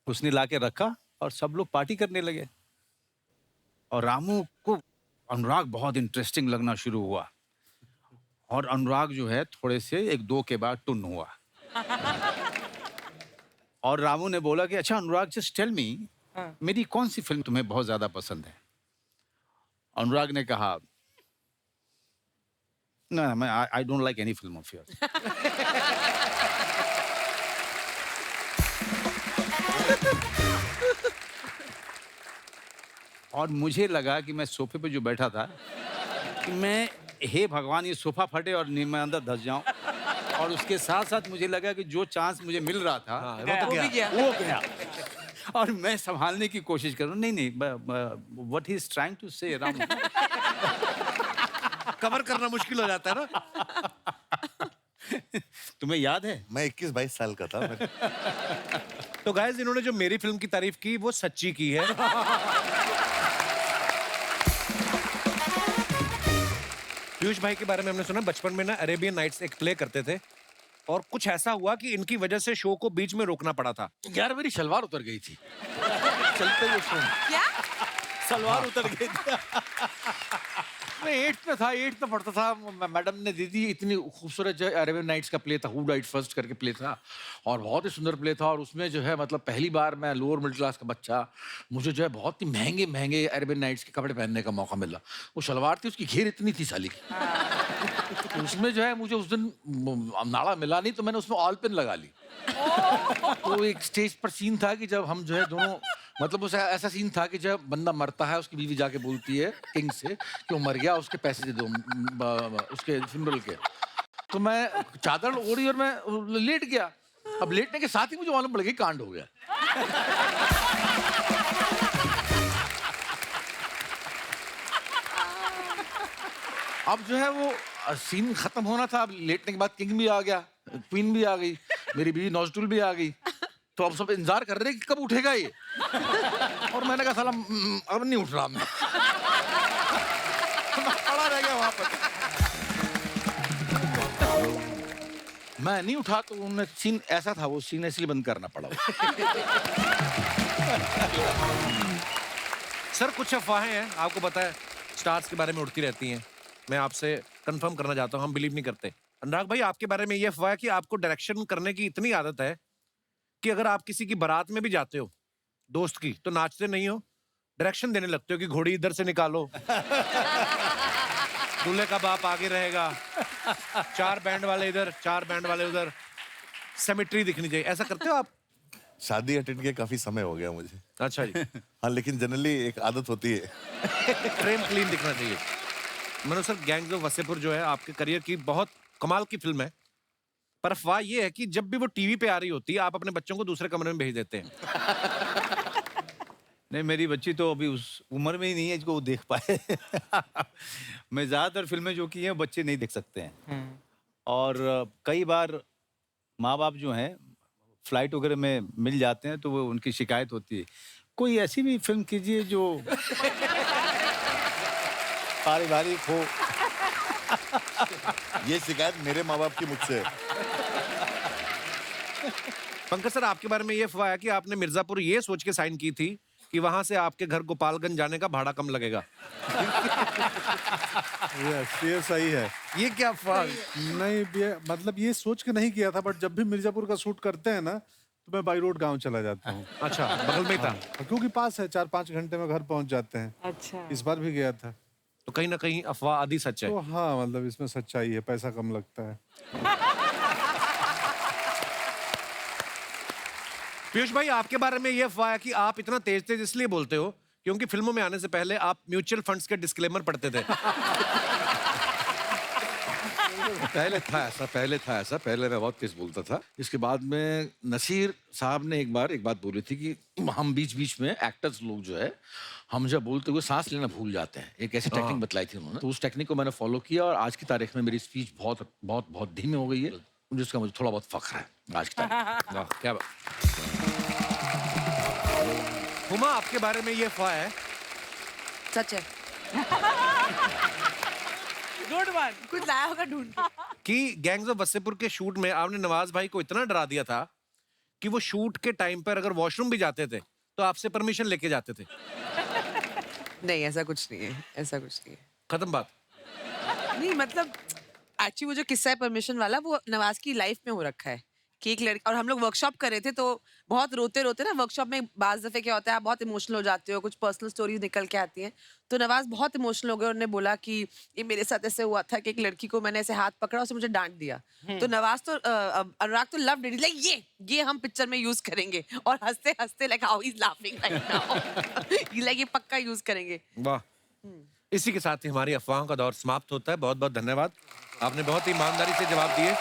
उसने लाके रखा और सब लोग पार्टी करने लगे, और रामू को अनुराग बहुत इंटरेस्टिंग लगना शुरू हुआ, और अनुराग जो है थोड़े से 1-2 के बाद टुन हुआ। और रामू ने बोला कि अच्छा अनुराग जस्ट टेल मी, मेरी कौन सी फिल्म तुम्हें बहुत ज्यादा पसंद है? अनुराग ने कहा ना, I don't like any film of yours. और मुझे लगा कि मैं सोफे पे जो बैठा था कि मैं, हे भगवान ये सोफा फटे और मैं अंदर धंस जाऊं। और उसके साथ साथ मुझे लगा कि जो चांस मुझे मिल रहा था वो गया। और मैं संभालने की कोशिश कर रहा हूँ, नहीं what he is trying to say राम। कवर करना मुश्किल हो जाता है ना। तुम्हें याद है? मैं 21-22 साल का था। तो गाइस, इन्होंने जो मेरी फिल्म की तारीफ की वो सच्ची की है। पीयूष भाई के बारे में हमने सुना बचपन में ना अरेबियन नाइट्स एक प्ले करते थे, और कुछ ऐसा हुआ कि इनकी वजह से शो को बीच में रोकना पड़ा था। यार मेरी सलवार उतर गई थी चलते हुए शो में। क्या? सलवार उतर गई थी। मैं 8th में था, 8th में पढ़ता था। मैडम ने दी थी, इतनी खूबसूरत जो अरेबियन नाइट्स का प्ले था, हू डाइड फर्स्ट करके प्ले था, और बहुत ही सुंदर प्ले था। और उसमें जो है मतलब पहली बार मैं लोअर मिडिल क्लास का बच्चा, मुझे जो है बहुत ही महंगे महंगे अरेबियन नाइट्स के कपड़े पहनने का मौका मिला। वो सलवार थी, उसकी घेर इतनी थी साली की। तो उसमें जो है मुझे उस दिन नाड़ा मिला नहीं, तो मैंने उसमें ऑल पेन लगा ली। तो एक स्टेज पर सीन था कि जब हम जो है दोनों, मतलब उस ऐसा सीन था कि जब बंदा मरता है, उसकी बीवी जाके बोलती है किंग से कि वो मर गया, उसके पैसे दे दो उसके फ्यूनरल के। तो मैं चादर ओढ़ी और मैं लेट गया। अब लेटने के साथ ही मुझे मालूम पड़ गया कांड हो गया। अब जो है वो सीन खत्म होना था। अब लेटने के बाद किंग भी आ गया, क्वीन भी आ गई, मेरी बीवी नौजटुल भी आ गई। तो अब सब इंतजार कर रहे हैं कि कब उठेगा ये। और मैंने कहा साला अब नहीं उठ रहा मैं खड़ा रह गया वहां पर। मैं नहीं उठा, तो उन्होंने सीन ऐसा था, वो सीन इसलिए बंद करना पड़ा। सर कुछ अफवाहें हैं, आपको पता है स्टार्स के बारे में उड़ती रहती हैं। मैं आपसे कंफर्म करना चाहता हूँ, हम बिलीव नहीं करते। अनुराग भाई, आपके बारे में ये अफवाह है कि आपको डायरेक्शन करने की इतनी आदत है कि अगर आप किसी की बारात में भी जाते हो दोस्त की, तो नाचते नहीं हो, डायरेक्शन देने लगते हो कि घोड़ी इधर से निकालो, दूल्हे का बाप आगे रहेगा, 4 बैंड वाले इधर, 4 बैंड वाले उधर, सेमेट्री दिखनी चाहिए। ऐसा करते हो आप? शादी अटेंड किए काफी समय हो गया मुझे। अच्छा जी। हाँ, लेकिन जनरली एक आदत होती है। फ्रेम क्लीन दिखना चाहिए। Manoj sir, gangs of Wasseypur जो है आपके करियर की बहुत कमाल की फिल्म है, पर अफवाह ये है कि जब भी वो टीवी पे आ रही होती है, आप अपने बच्चों को दूसरे कमरे में भेज देते हैं। नहीं, मेरी बच्ची तो अभी उस उम्र में ही नहीं है जिसको वो देख पाए। मैं ज्यादातर फिल्में जो की हैं बच्चे नहीं देख सकते हैं। और कई बार माँ बाप जो हैं फ्लाइट वगैरह में मिल जाते हैं, तो वो उनकी शिकायत होती है, कोई ऐसी भी फिल्म कीजिए जो पारिवारिक हो। ये शिकायत मेरे माँ बाप की मुझसे है। पंकज सर, आपके बारे में ये अफवाह है कि आपने मिर्जापुर ये सोच के साइन की थी कि वहां से आपके घर गोपालगंज जाने का भाड़ा कम लगेगा। ये सही है। ये क्या नहीं, ये मतलब ये सोच के नहीं किया था, बट जब भी मिर्जापुर का शूट करते हैं ना तो मैं बाई रोड गाँव चला जाता हूँ। अच्छा, बगल में ही था। क्योंकि पास है, 4-5 घंटे में घर पहुंच जाते हैं। अच्छा। इस बार भी गया था। तो कहीं ना कहीं अफवाह आधी सच है। तो हाँ, मतलब इसमें सच्चाई है, पैसा कम लगता है। पीयूष भाई, आपके बारे में ये अफवाह है कि आप इतना तेज तेज इसलिए बोलते हो क्योंकि फिल्मों में आने से पहले आप म्यूचुअल फंड्स के डिस्क्लेमर पढ़ते थे। पहले था ऐसा, पहले मैं बहुत तेज बोलता था। इसके बाद में नसीर साहब ने एक बात बोली थी कि हम बीच बीच में एक्टर्स लोग जो है, हम जब बोलते हुए सांस लेना भूल जाते हैं। एक ऐसी टेक्निक बतलाई थी उन्होंने, तो उस टेक्निक को मैंने फॉलो किया और आज की तारीख में मेरी स्पीच बहुत बहुत बहुत धीमी हो गई है, जिसका मुझे थोड़ा बहुत फख्र है आज की तारीख। वाह, क्या बात। हुमा, आपके बारे में ये अफवाह है सच है। Good one. कुछ लाया होगा ढूंढ के। कि गैंग्स ऑफ वसेपुर के शूट में आपने नवाज भाई को इतना डरा दिया था कि वो शूट के टाइम पर अगर वॉशरूम भी जाते थे तो आपसे परमिशन लेके जाते थे। नहीं, ऐसा कुछ नहीं है, ऐसा कुछ नहीं है। खत्म बात। नहीं मतलब एक्चुअली वो जो किस्सा है परमिशन वाला, वो नवाज की लाइफ में हो रखा है कि एक लड़की, और हम लोग वर्कशॉप कर रहे थे तो बहुत रोते रोते ना, वर्कशॉप में बाज दफे क्या होता है, आप बहुत इमोशनल हो जाते हो, कुछ पर्सनल स्टोरीज निकल के आती हैं। तो नवाज बहुत इमोशनल हो गए और उन्होंने बोला कि ये मेरे साथ ऐसे हुआ था कि एक लड़की को मैंने ऐसे हाथ पकड़ा, उसने मुझे डांट दिया। तो नवाज तो अनुराग तो लव डिड, लाइक ये हम पिक्चर में यूज करेंगे, और हंसते हंसते like how he is laughing right now, like ये पक्का यूज करेंगे। वाह। इसी के साथ ही हमारी अफवाहों का दौर समाप्त होता है। बहुत बहुत धन्यवाद, आपने बहुत ही ईमानदारी से जवाब दिए।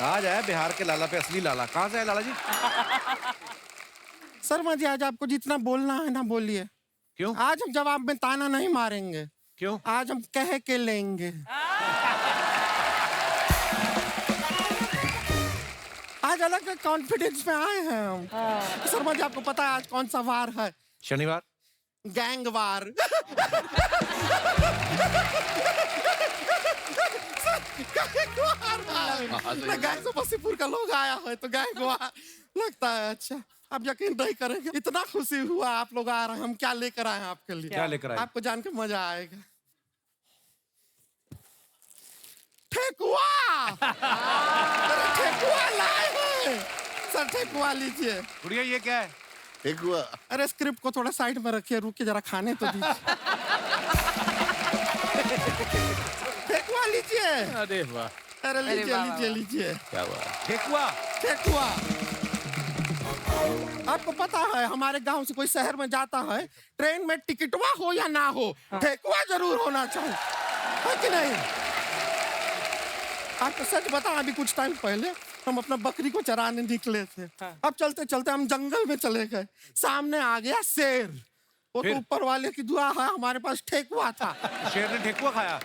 आज आया बिहार के लाला पे असली लाला। कहाँ से है लाला जी? शर्मा जी, आज आपको जितना बोलना है ना बोलिए। क्यों? आज हम जवाब में ताना नहीं मारेंगे। क्यों? आज हम कह के लेंगे। आज अलग कॉन्फिडेंस में आए हैं हम। शर्मा जी, आपको पता है आज कौन सा वार है? शनिवार। Gang war. Gang of Wasseypur का लोग आया है तो गैंग वार लगता है। अच्छा, आप यकीन नहीं करेंगे, इतना खुशी हुआ आप लोग आ रहे हैं। हम क्या लेकर आए हैं आपके लिए? क्या लेकर आए? आपको जान के मजा आएगा। ठेकुआ। अरे ठेकुआ लाए हैं सर, ठेकुआ लीजिए। गुड़िया, ये क्या है? ठेकुआ। अरे स्क्रिप्ट को थोड़ा साइड में रखिए, रुकिए जरा खाने तो दीजिए। ठेकुआ लीजिए। अरे वाह, अरे लीजिए वाह, लीजिए लीजिए। क्या बात। ठेकुआ। ठेकुआ। आपको पता है हमारे गांव से कोई शहर में जाता है, ट्रेन में टिकटवा हो या ना हो, ठेकुआ जरूर होना चाहिए, है कि नहीं? आपको सच बता, अभी कुछ टाइम पहले हम अपना बकरी को चराने निकले थे। अब चलते चलते हम जंगल में चले गए, सामने आ गया शेर। वो तो ऊपर वाले की दुआ है, हमारे पास ठेकुआ था। शेर ने ठेकुआ खाया?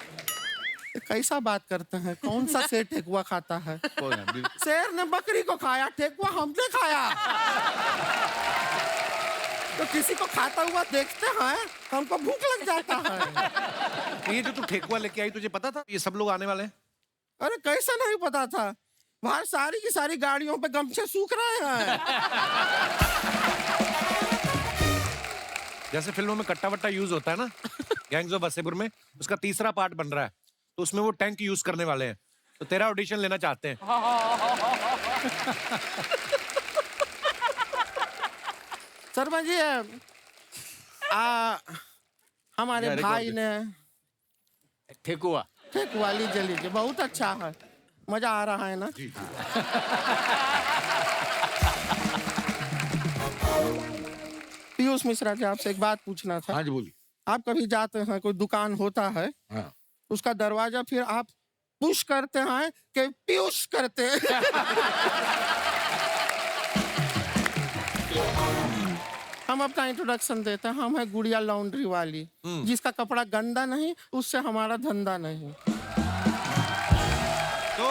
कैसा बात करते हैं, कौन सा शेर ठेकुआ खाता है? शेर ने बकरी को खाया, ठेकुआ हमने खाया। तो किसी को खाता हुआ देखते हैं हमको भूख लग जाता है। ये जो तू ठेकुआ लेके आई, तुझे पता था ये सब लोग आने वाले हैं? अरे कैसे नहीं पता था, बाहर सारी की सारी गाड़ियों पे गमछे सूख रहे हैं। जैसे फिल्मों में कट्टा वट्टा यूज होता है ना, गैंग्स ऑफ वसेपुर में उसका तीसरा पार्ट बन रहा है, तो उसमें वो टैंक यूज करने वाले हैं, तो तेरा ऑडिशन लेना चाहते हैं। शर्मा जी, हमारे भाई ने ठेकुआ। ठेकुआ लीजिए लीजिए, बहुत अच्छा है, मजा आ रहा है ना? पीयूष मिश्रा जी, आपसे एक बात पूछना था। हाँ जी, बोलिए। आप कभी जाते हैं, कोई दुकान होता है, हाँ। उसका दरवाजा फिर आप पुश करते हैं कि पीयूष करते हैं? हम अपना इंट्रोडक्शन देते हैं, हम है गुड़िया लॉन्ड्री वाली, जिसका कपड़ा गंदा नहीं, उससे हमारा धंधा नहीं। तो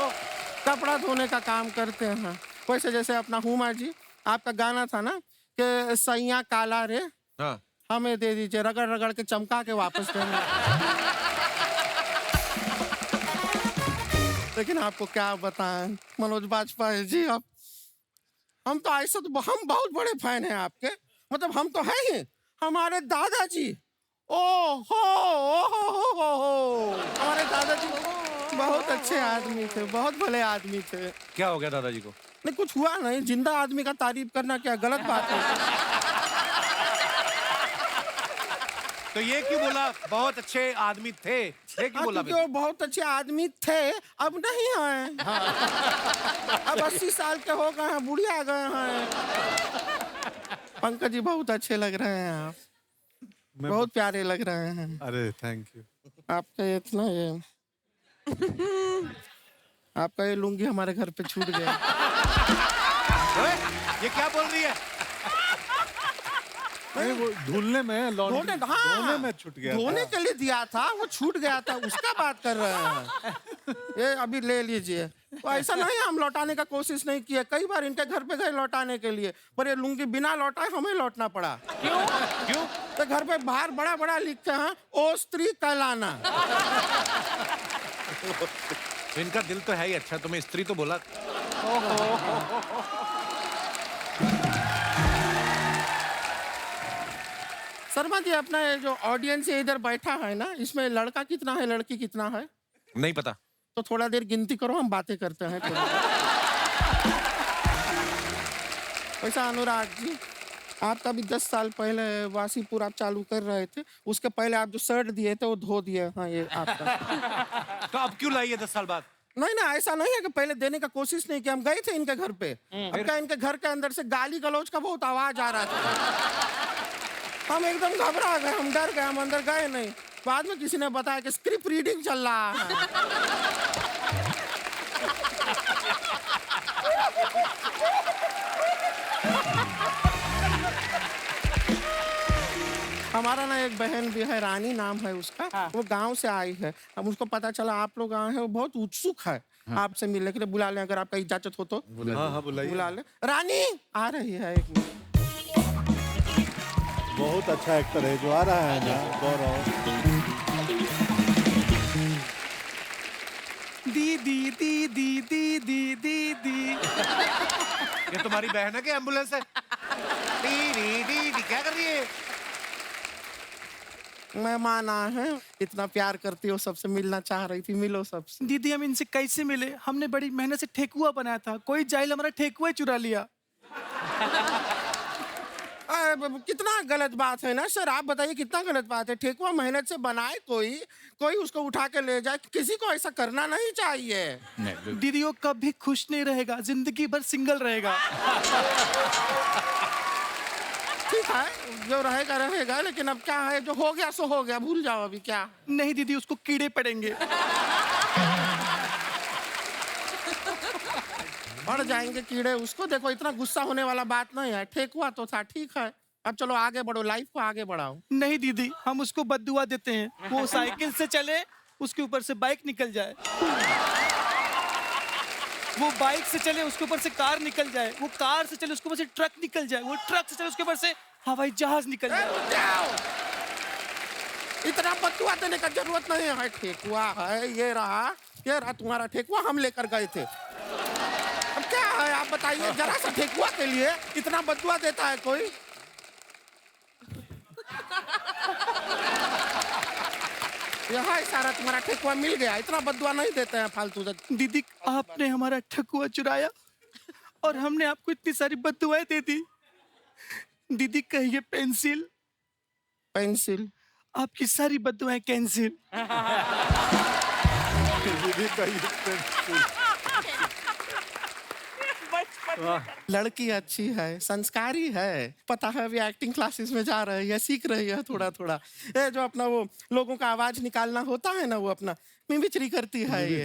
कपड़ा धोने का काम करते हैं। वैसे जैसे अपना हुमा जी आपका गाना था ना कि सैया काला रे, हाँ हमें दे दीजिए, रगड़ रगड़ के चमका के वापस देंगे। लेकिन आपको क्या बताएं मनोज बाजपेयी जी, अब हम तो ऐसे तो हम बहुत बड़े फैन हैं आपके, मतलब हम तो हैं ही। हमारे दादाजी, ओ हो, हमारे दादाजी बहुत अच्छे आदमी थे, बहुत भले आदमी थे। क्या हो गया दादाजी को? नहीं कुछ हुआ नहीं, जिंदा आदमी का तारीफ करना क्या गलत बात है? तो ये क्यों बोला बहुत अच्छे आदमी थे? ये क्यों बोला? क्योंकि वो बहुत अच्छे आदमी थे, अब नहीं हैं। अब 80 साल के हो गए हैं, बुढ़िया गए हैं। पंकज जी बहुत अच्छे लग रहे हैं आप, बहुत प्यारे लग रहे हैं। अरे थैंक यू। आपका इतना ये आपका ये लुंगी हमारे घर पे छूट गया। ये क्या बोल रही है? नहीं वो धुलने में धोने धोने में छूट गया धोने के लिए दिया था, वो छूट गया था, उसका बात कर रहे हैं। ये अभी ले लीजिए। तो ऐसा नहीं हम लौटाने का कोशिश नहीं किया, कई बार इनके घर पे गए लौटाने के लिए, पर ये लुंगी बिना लौटाए हमें लौटना पड़ा। क्यों? तो घर पे बाहर बड़ा बड़ा लिखते हैं ओ स्त्री कहलाना। इनका दिल तो है ही अच्छा, तुम्हें स्त्री तो बोला। शर्मा जी, अपना ये जो ऑडियंस इधर बैठा है ना, इसमें लड़का कितना है लड़की कितना है? नहीं पता। तो थोड़ा देर गिनती करो, हम बातें करते हैं थोड़ा। वैसा अनुराग जी, आपका भी 10 साल पहले वासीपुर आप चालू कर रहे थे, उसके पहले आप जो शर्ट दिए थे वो धो दिए। हाँ ये आपका। तो अब क्यों लाई है 10 साल बाद? नहीं ना, ऐसा नहीं है कि पहले देने का कोशिश नहीं किया, हम गए थे इनके घर पे। अब क्या इनके घर के अंदर से गाली गलौज का बहुत आवाज आ रहा था, हम एकदम घबरा गए, हम डर गए, हम अंदर गए नहीं। बाद में किसी ने बताया कि स्क्रिप्ट रीडिंग चल रहा है। हमारा ना एक बहन भी है, रानी नाम है उसका। वो गांव से आई है, अब उसको पता चला आप लोग आए हैं, वो बहुत उत्सुक है आपसे मिलने के लिए। बुला लें अगर आपका इजाजत हो तो। हाँ बुलाइए। बुला ले। रानी आ रही है, एक मिनट। बहुत अच्छा एक्टर है जो आ रहा है ना, गौरव। दीदी दीदी दीदी दीदी। ये तुम्हारी बहन है कि एम्बुलेंस है? दीदी दीदी क्या कर रही है? मेहमान आए हैं, इतना प्यार करती हो, सबसे मिलना चाह रही थी, मिलो सबसे। दीदी हम इनसे कैसे मिले? हमने बड़ी मेहनत से ठेकुआ बनाया था, कोई जाहिल हमारा ठेकुआ चुरा लिया। कितना गलत बात है ना सर, आप बताइए कितना गलत बात है। ठेकुआ मेहनत से बनाए, कोई उसको उठा के ले जाए, किसी को ऐसा करना नहीं चाहिए। दीदी वो कभी खुश नहीं रहेगा, जिंदगी भर सिंगल रहेगा। ठीक है, जो रहेगा रहेगा, लेकिन अब क्या है, जो हो गया सो हो गया, भूल जाओ अभी। क्या नहीं दीदी, उसको कीड़े पड़ेंगे। पड़ जाएंगे कीड़े उसको, देखो इतना गुस्सा होने वाला बात नहीं है, ठेकुआ तो था, ठीक है। अब चलो आगे बढ़ो, लाइफ को आगे बढ़ाओ। नहीं दीदी, हम उसको बद्दुआ देते हैं, वो साइकिल से चले, उसके ऊपर से बाइक निकल जाए, वो बाइक से चले, उसके ऊपर से कार निकल जाए, वो कार से चले, उसके ऊपर से ट्रक निकल जाए, वो ट्रक से चले, उसके ऊपर से हवाई जहाज निकल जाए। इतना बदुआ देने का जरूरत नहीं है, ठेकुआ है, ये रहा तुम्हारा ठेकुआ, हम लेकर गए थे। अब क्या है आप बताइए, जरा सा ठेकुआ के लिए इतना बदुआ देता है कोई? यहाँ सारा तुम्हारा ठेकुआ मिल गया, इतना बदुआ नहीं देते हैं फालतू। दीदी आपने हमारा ठेकुआ चुराया और हमने आपको इतनी सारी बददुआएं दे दी। दीदी कहिए पेंसिल। पेंसिल? आपकी सारी बददुआएं कैंसिल। दीदी कहिए पेंसिल। लड़की अच्छी है, संस्कारी है, पता है अभी एक्टिंग क्लासेस में जा रही है, सीख रही है थोड़ा थोड़ा। ये जो अपना वो लोगों का आवाज निकालना होता है ना, वो अपना मिमिक्री करती है ये।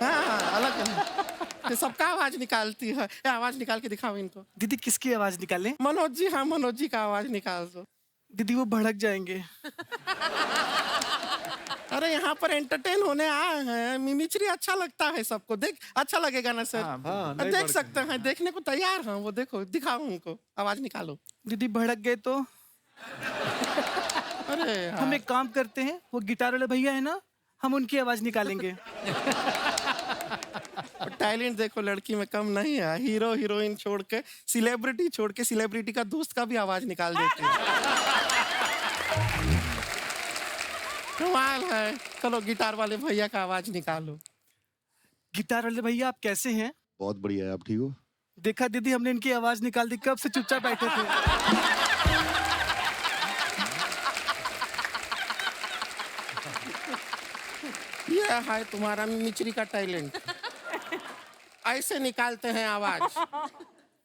हाँ अलग है, सबका आवाज निकालती है। ये आवाज निकाल के दिखाओ इनको। दीदी किसकी आवाज निकालें? मनोज जी, हाँ मनोज जी का आवाज निकाल दो। दीदी वो भड़क जाएंगे। अरे यहाँ पर एंटरटेन होने आए हैं, मिमिक्री अच्छा लगता है सबको, देख अच्छा लगेगा ना सर? हाँ, देख सकते हैं, देखने को तैयार हैं वो, देखो दिखाओ उनको, आवाज निकालो। दीदी भड़क गए तो अरे हम एक काम करते हैं, वो गिटार वाले भैया है ना, हम उनकी आवाज निकालेंगे। टैलेंट देखो लड़की में कम नहीं है, हीरो हीरोइन छोड़ के, सेलिब्रिटी छोड़ के, सेलिब्रिटी का दोस्त का भी आवाज निकाल देती है। कमाल है। चलो गिटार वाले भैया का आवाज निकालो। गिटार वाले भैया आप कैसे हैं? बहुत बढ़िया है, आप ठीक हो? देखा दीदी, हमने इनकी आवाज निकाल दी, कब से चुपचाप बैठे थे। ये है तुम्हारा मिमिक्री का टैलेंट, ऐसे निकालते हैं आवाज।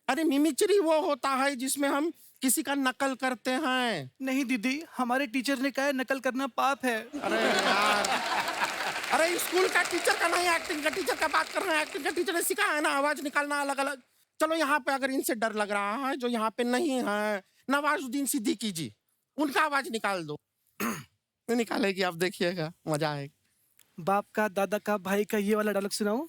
अरे मिमिक्री वो होता है जिसमें हम किसी का नकल करते हैं। नहीं दीदी, हमारे टीचर ने कहा है नकल करना पाप है। अरे यार, अरे स्कूल का टीचर का नहीं, एक्टिंग का टीचर का बात कर रहे हैं। एक्टिंग का टीचर ने सिखाया है ना आवाज निकालना अलग अलग। चलो यहाँ पे अगर इनसे डर लग रहा है, जो यहाँ पे नहीं है, नवाजुद्दीन सिद्दीकी जी, उनका आवाज निकाल दो। निकालेगी, आप देखिएगा, मजा आएगा। बाप का, दादा का, भाई का, ये वाला डायलॉग सुनाओ।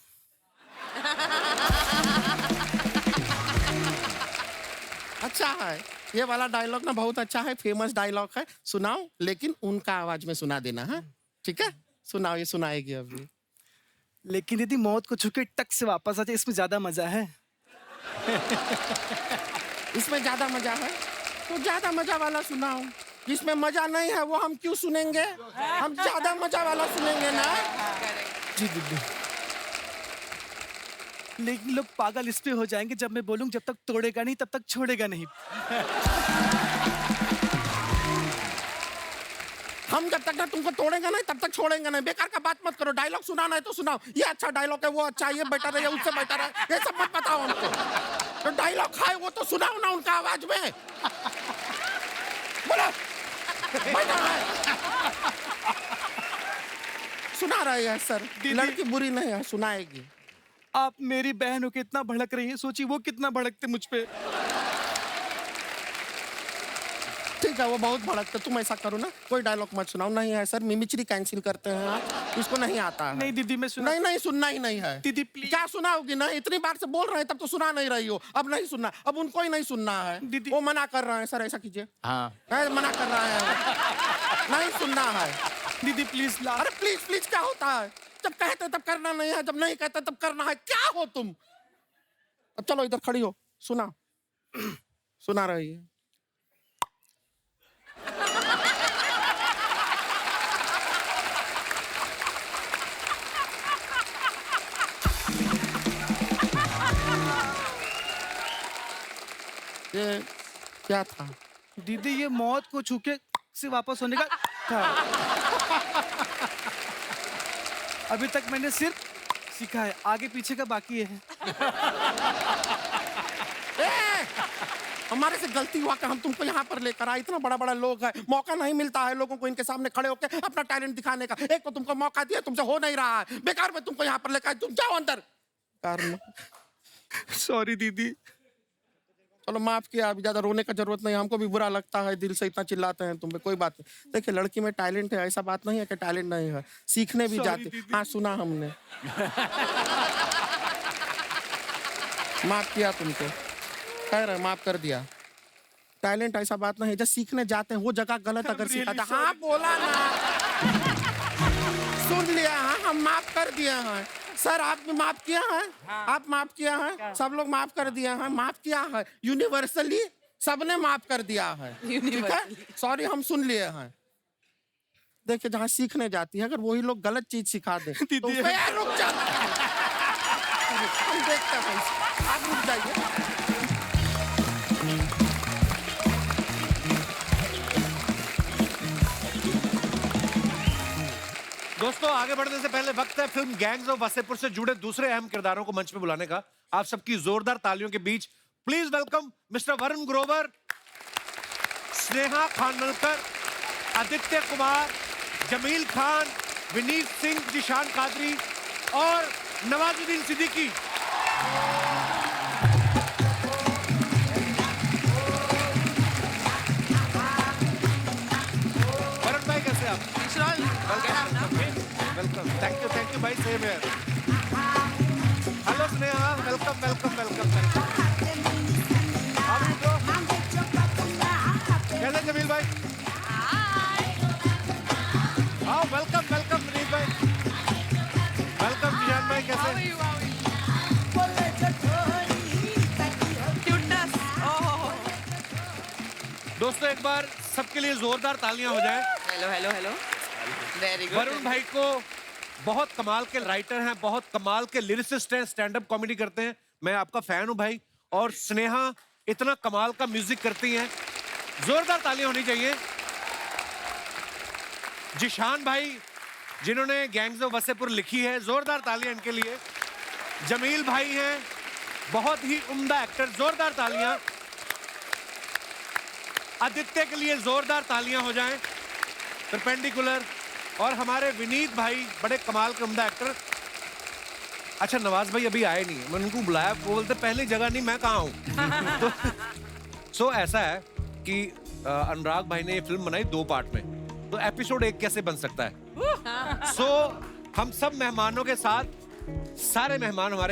अच्छा है, ये वाला डायलॉग ना बहुत अच्छा है, फेमस डायलॉग है, सुनाओ, लेकिन उनका आवाज में सुना देना है, ठीक है? सुनाओ, ये सुनाएगी अभी। लेकिन दीदी मौत को छू के टक से वापस आ जाए, इसमें ज्यादा मजा है। इसमें ज्यादा मजा है तो ज्यादा मजा वाला सुनाओ। जिसमें मजा नहीं है वो हम क्यों सुनेंगे? हम ज्यादा मजा वाला सुनेंगे ना। जी दीदी, लेकिन लोग पागल इस पे हो जाएंगे जब मैं बोलूं जब तक तोड़ेगा नहीं तब तक छोड़ेगा नहीं। हम जब तक ना तुमको तोड़ेंगे नहीं तब तक छोड़ेंगे नहीं। बेकार का बात मत करो, डायलॉग सुनाना है तो सुनाओ। ये अच्छा डायलॉग है, वो अच्छा, ये बेटर है, ये उससे बेटर है, ये सब मत बताओ हमको। तो डायलॉग है वो तो सुनाओ ना उनका आवाज में। बोलो, बेटर है। सुना रही है सर, लड़की बुरी नहीं है, सुनाएगी। आप मेरी बहन हो के इतना भड़क रही हैं, सोची वो कितना भड़कते मुझ पे। ठीक है, वो बहुत भड़कते, तुम ऐसा करो ना, कोई डायलॉग मत सुनाओ। नहीं है सर, मिमिक्री कैंसिल करते हैं आप, इसको नहीं आता है। नहीं दीदी, मैं सुना। नहीं, सुनना ही नहीं है। दीदी प्लीज। क्या सुनाओगी ना? इतनी बार से बोल रहे हैं तब तो सुना नहीं रही हो। अब नहीं सुनना, अब उनको ही नहीं सुनना है। दीदी, वो मना कर रहे हैं सर, ऐसा कीजिए। हाँ, मना कर रहे हैं, नहीं सुनना है। दीदी प्लीज। अरे प्लीज प्लीज क्या होता है? जब कहते तब करना नहीं है, जब नहीं कहते तब करना है। क्या हो तुम? अब चलो इधर खड़ी हो, सुना। सुना रही है। ये क्या था? दीदी ये मौत को छू के से वापस होने का था। अभी तक मैंने सिर्फ सीखा है, आगे पीछे का बाकी है। हमारे से गलती हुआ कि हम तुमको यहाँ पर लेकर आए। इतना बड़ा बड़ा लोग है, मौका नहीं मिलता है लोगों को इनके सामने खड़े होकर अपना टैलेंट दिखाने का। एक तो तुमको मौका दिया, तुमसे हो नहीं रहा है, बेकार में तुमको यहाँ पर लेकर आए। तुम जाओ अंदर। सॉरी दीदी। चलो माफ किया, अभी ज्यादा रोने का जरूरत नहीं, हमको भी बुरा लगता है, दिल से इतना चिल्लाते हैं तुम पे, कोई बात नहीं। देखिए लड़की में टैलेंट है, ऐसा बात नहीं है कि टैलेंट नहीं है, सीखने भी जाते। हाँ सुना हमने। माफ किया तुमको, कह रहे माफ कर दिया। टैलेंट ऐसा बात नहीं है, जब सीखने जाते हैं वो जगह गलत अगर सिखाता। हाँ बोला ना, सुन लिया। हाँ हम माफ कर दिए हैं सर, आपने माफ किया है। आप माफ किया है, सब लोग माफ कर दिया है, माफ किया है यूनिवर्सली, सबने माफ कर दिया है, ठीक है? सॉरी हम सुन लिए हैं। देखिए जहाँ सीखने जाती है अगर वही लोग गलत चीज सिखा दे तो रुक जाता है। हम देखते हैं, आप रुक जाइए। दोस्तों आगे बढ़ने से पहले वक्त है फिल्म गैंग्स ऑफ वासेपुर से जुड़े दूसरे अहम किरदारों को मंच पे बुलाने का। आप सबकी जोरदार तालियों के बीच please welcome mister Varun Grover, Sneha Khanvilkar, Aditya Kumar, Jameel Khan, Vineet Singh, Zeeshan Quadri और नवाजुद्दीन सिद्दीकी। वरुण भाई कैसे आप? भाई सेम है। Hello Sneha, welcome welcome welcome welcome. कैसे जमील भाई? हाँ वेलकम वेलकम विनीत भाई, वेलकम जिशान भाई, कैसे? दोस्तों एक बार सबके लिए जोरदार तालियां हो जाएं। Hello hello hello, very good. Varun भाई को बहुत कमाल के राइटर हैं, बहुत कमाल के लिरिसिस्ट हैं, स्टैंड अप कॉमेडी करते हैं, मैं आपका फैन हूं भाई। और स्नेहा इतना कमाल का म्यूजिक करती हैं, जोरदार तालियां होनी चाहिए। जिशान भाई जिन्होंने गैंग्स ऑफ वसेपुर लिखी है, जोरदार तालियां इनके लिए। जमील भाई हैं, बहुत ही उम्दा एक्टर, जोरदार तालियां। आदित्य के लिए जोरदार तालियां हो जाएं। परपेंडिकुलर। और हमारे विनीत भाई बड़े कमाल के उम्दा एक्टर। अच्छा नवाज भाई अभी आए नहीं, मैंने उनको बुलाया, वो बोलते पहली जगह नहीं, मैं कहाँ हूँ। सो ऐसा है कि अनुराग भाई ने ये फिल्म बनाई 2 पार्ट में, तो एपिसोड 1 कैसे बन सकता है। सो हम सब मेहमानों के साथ, सारे मेहमान हमारे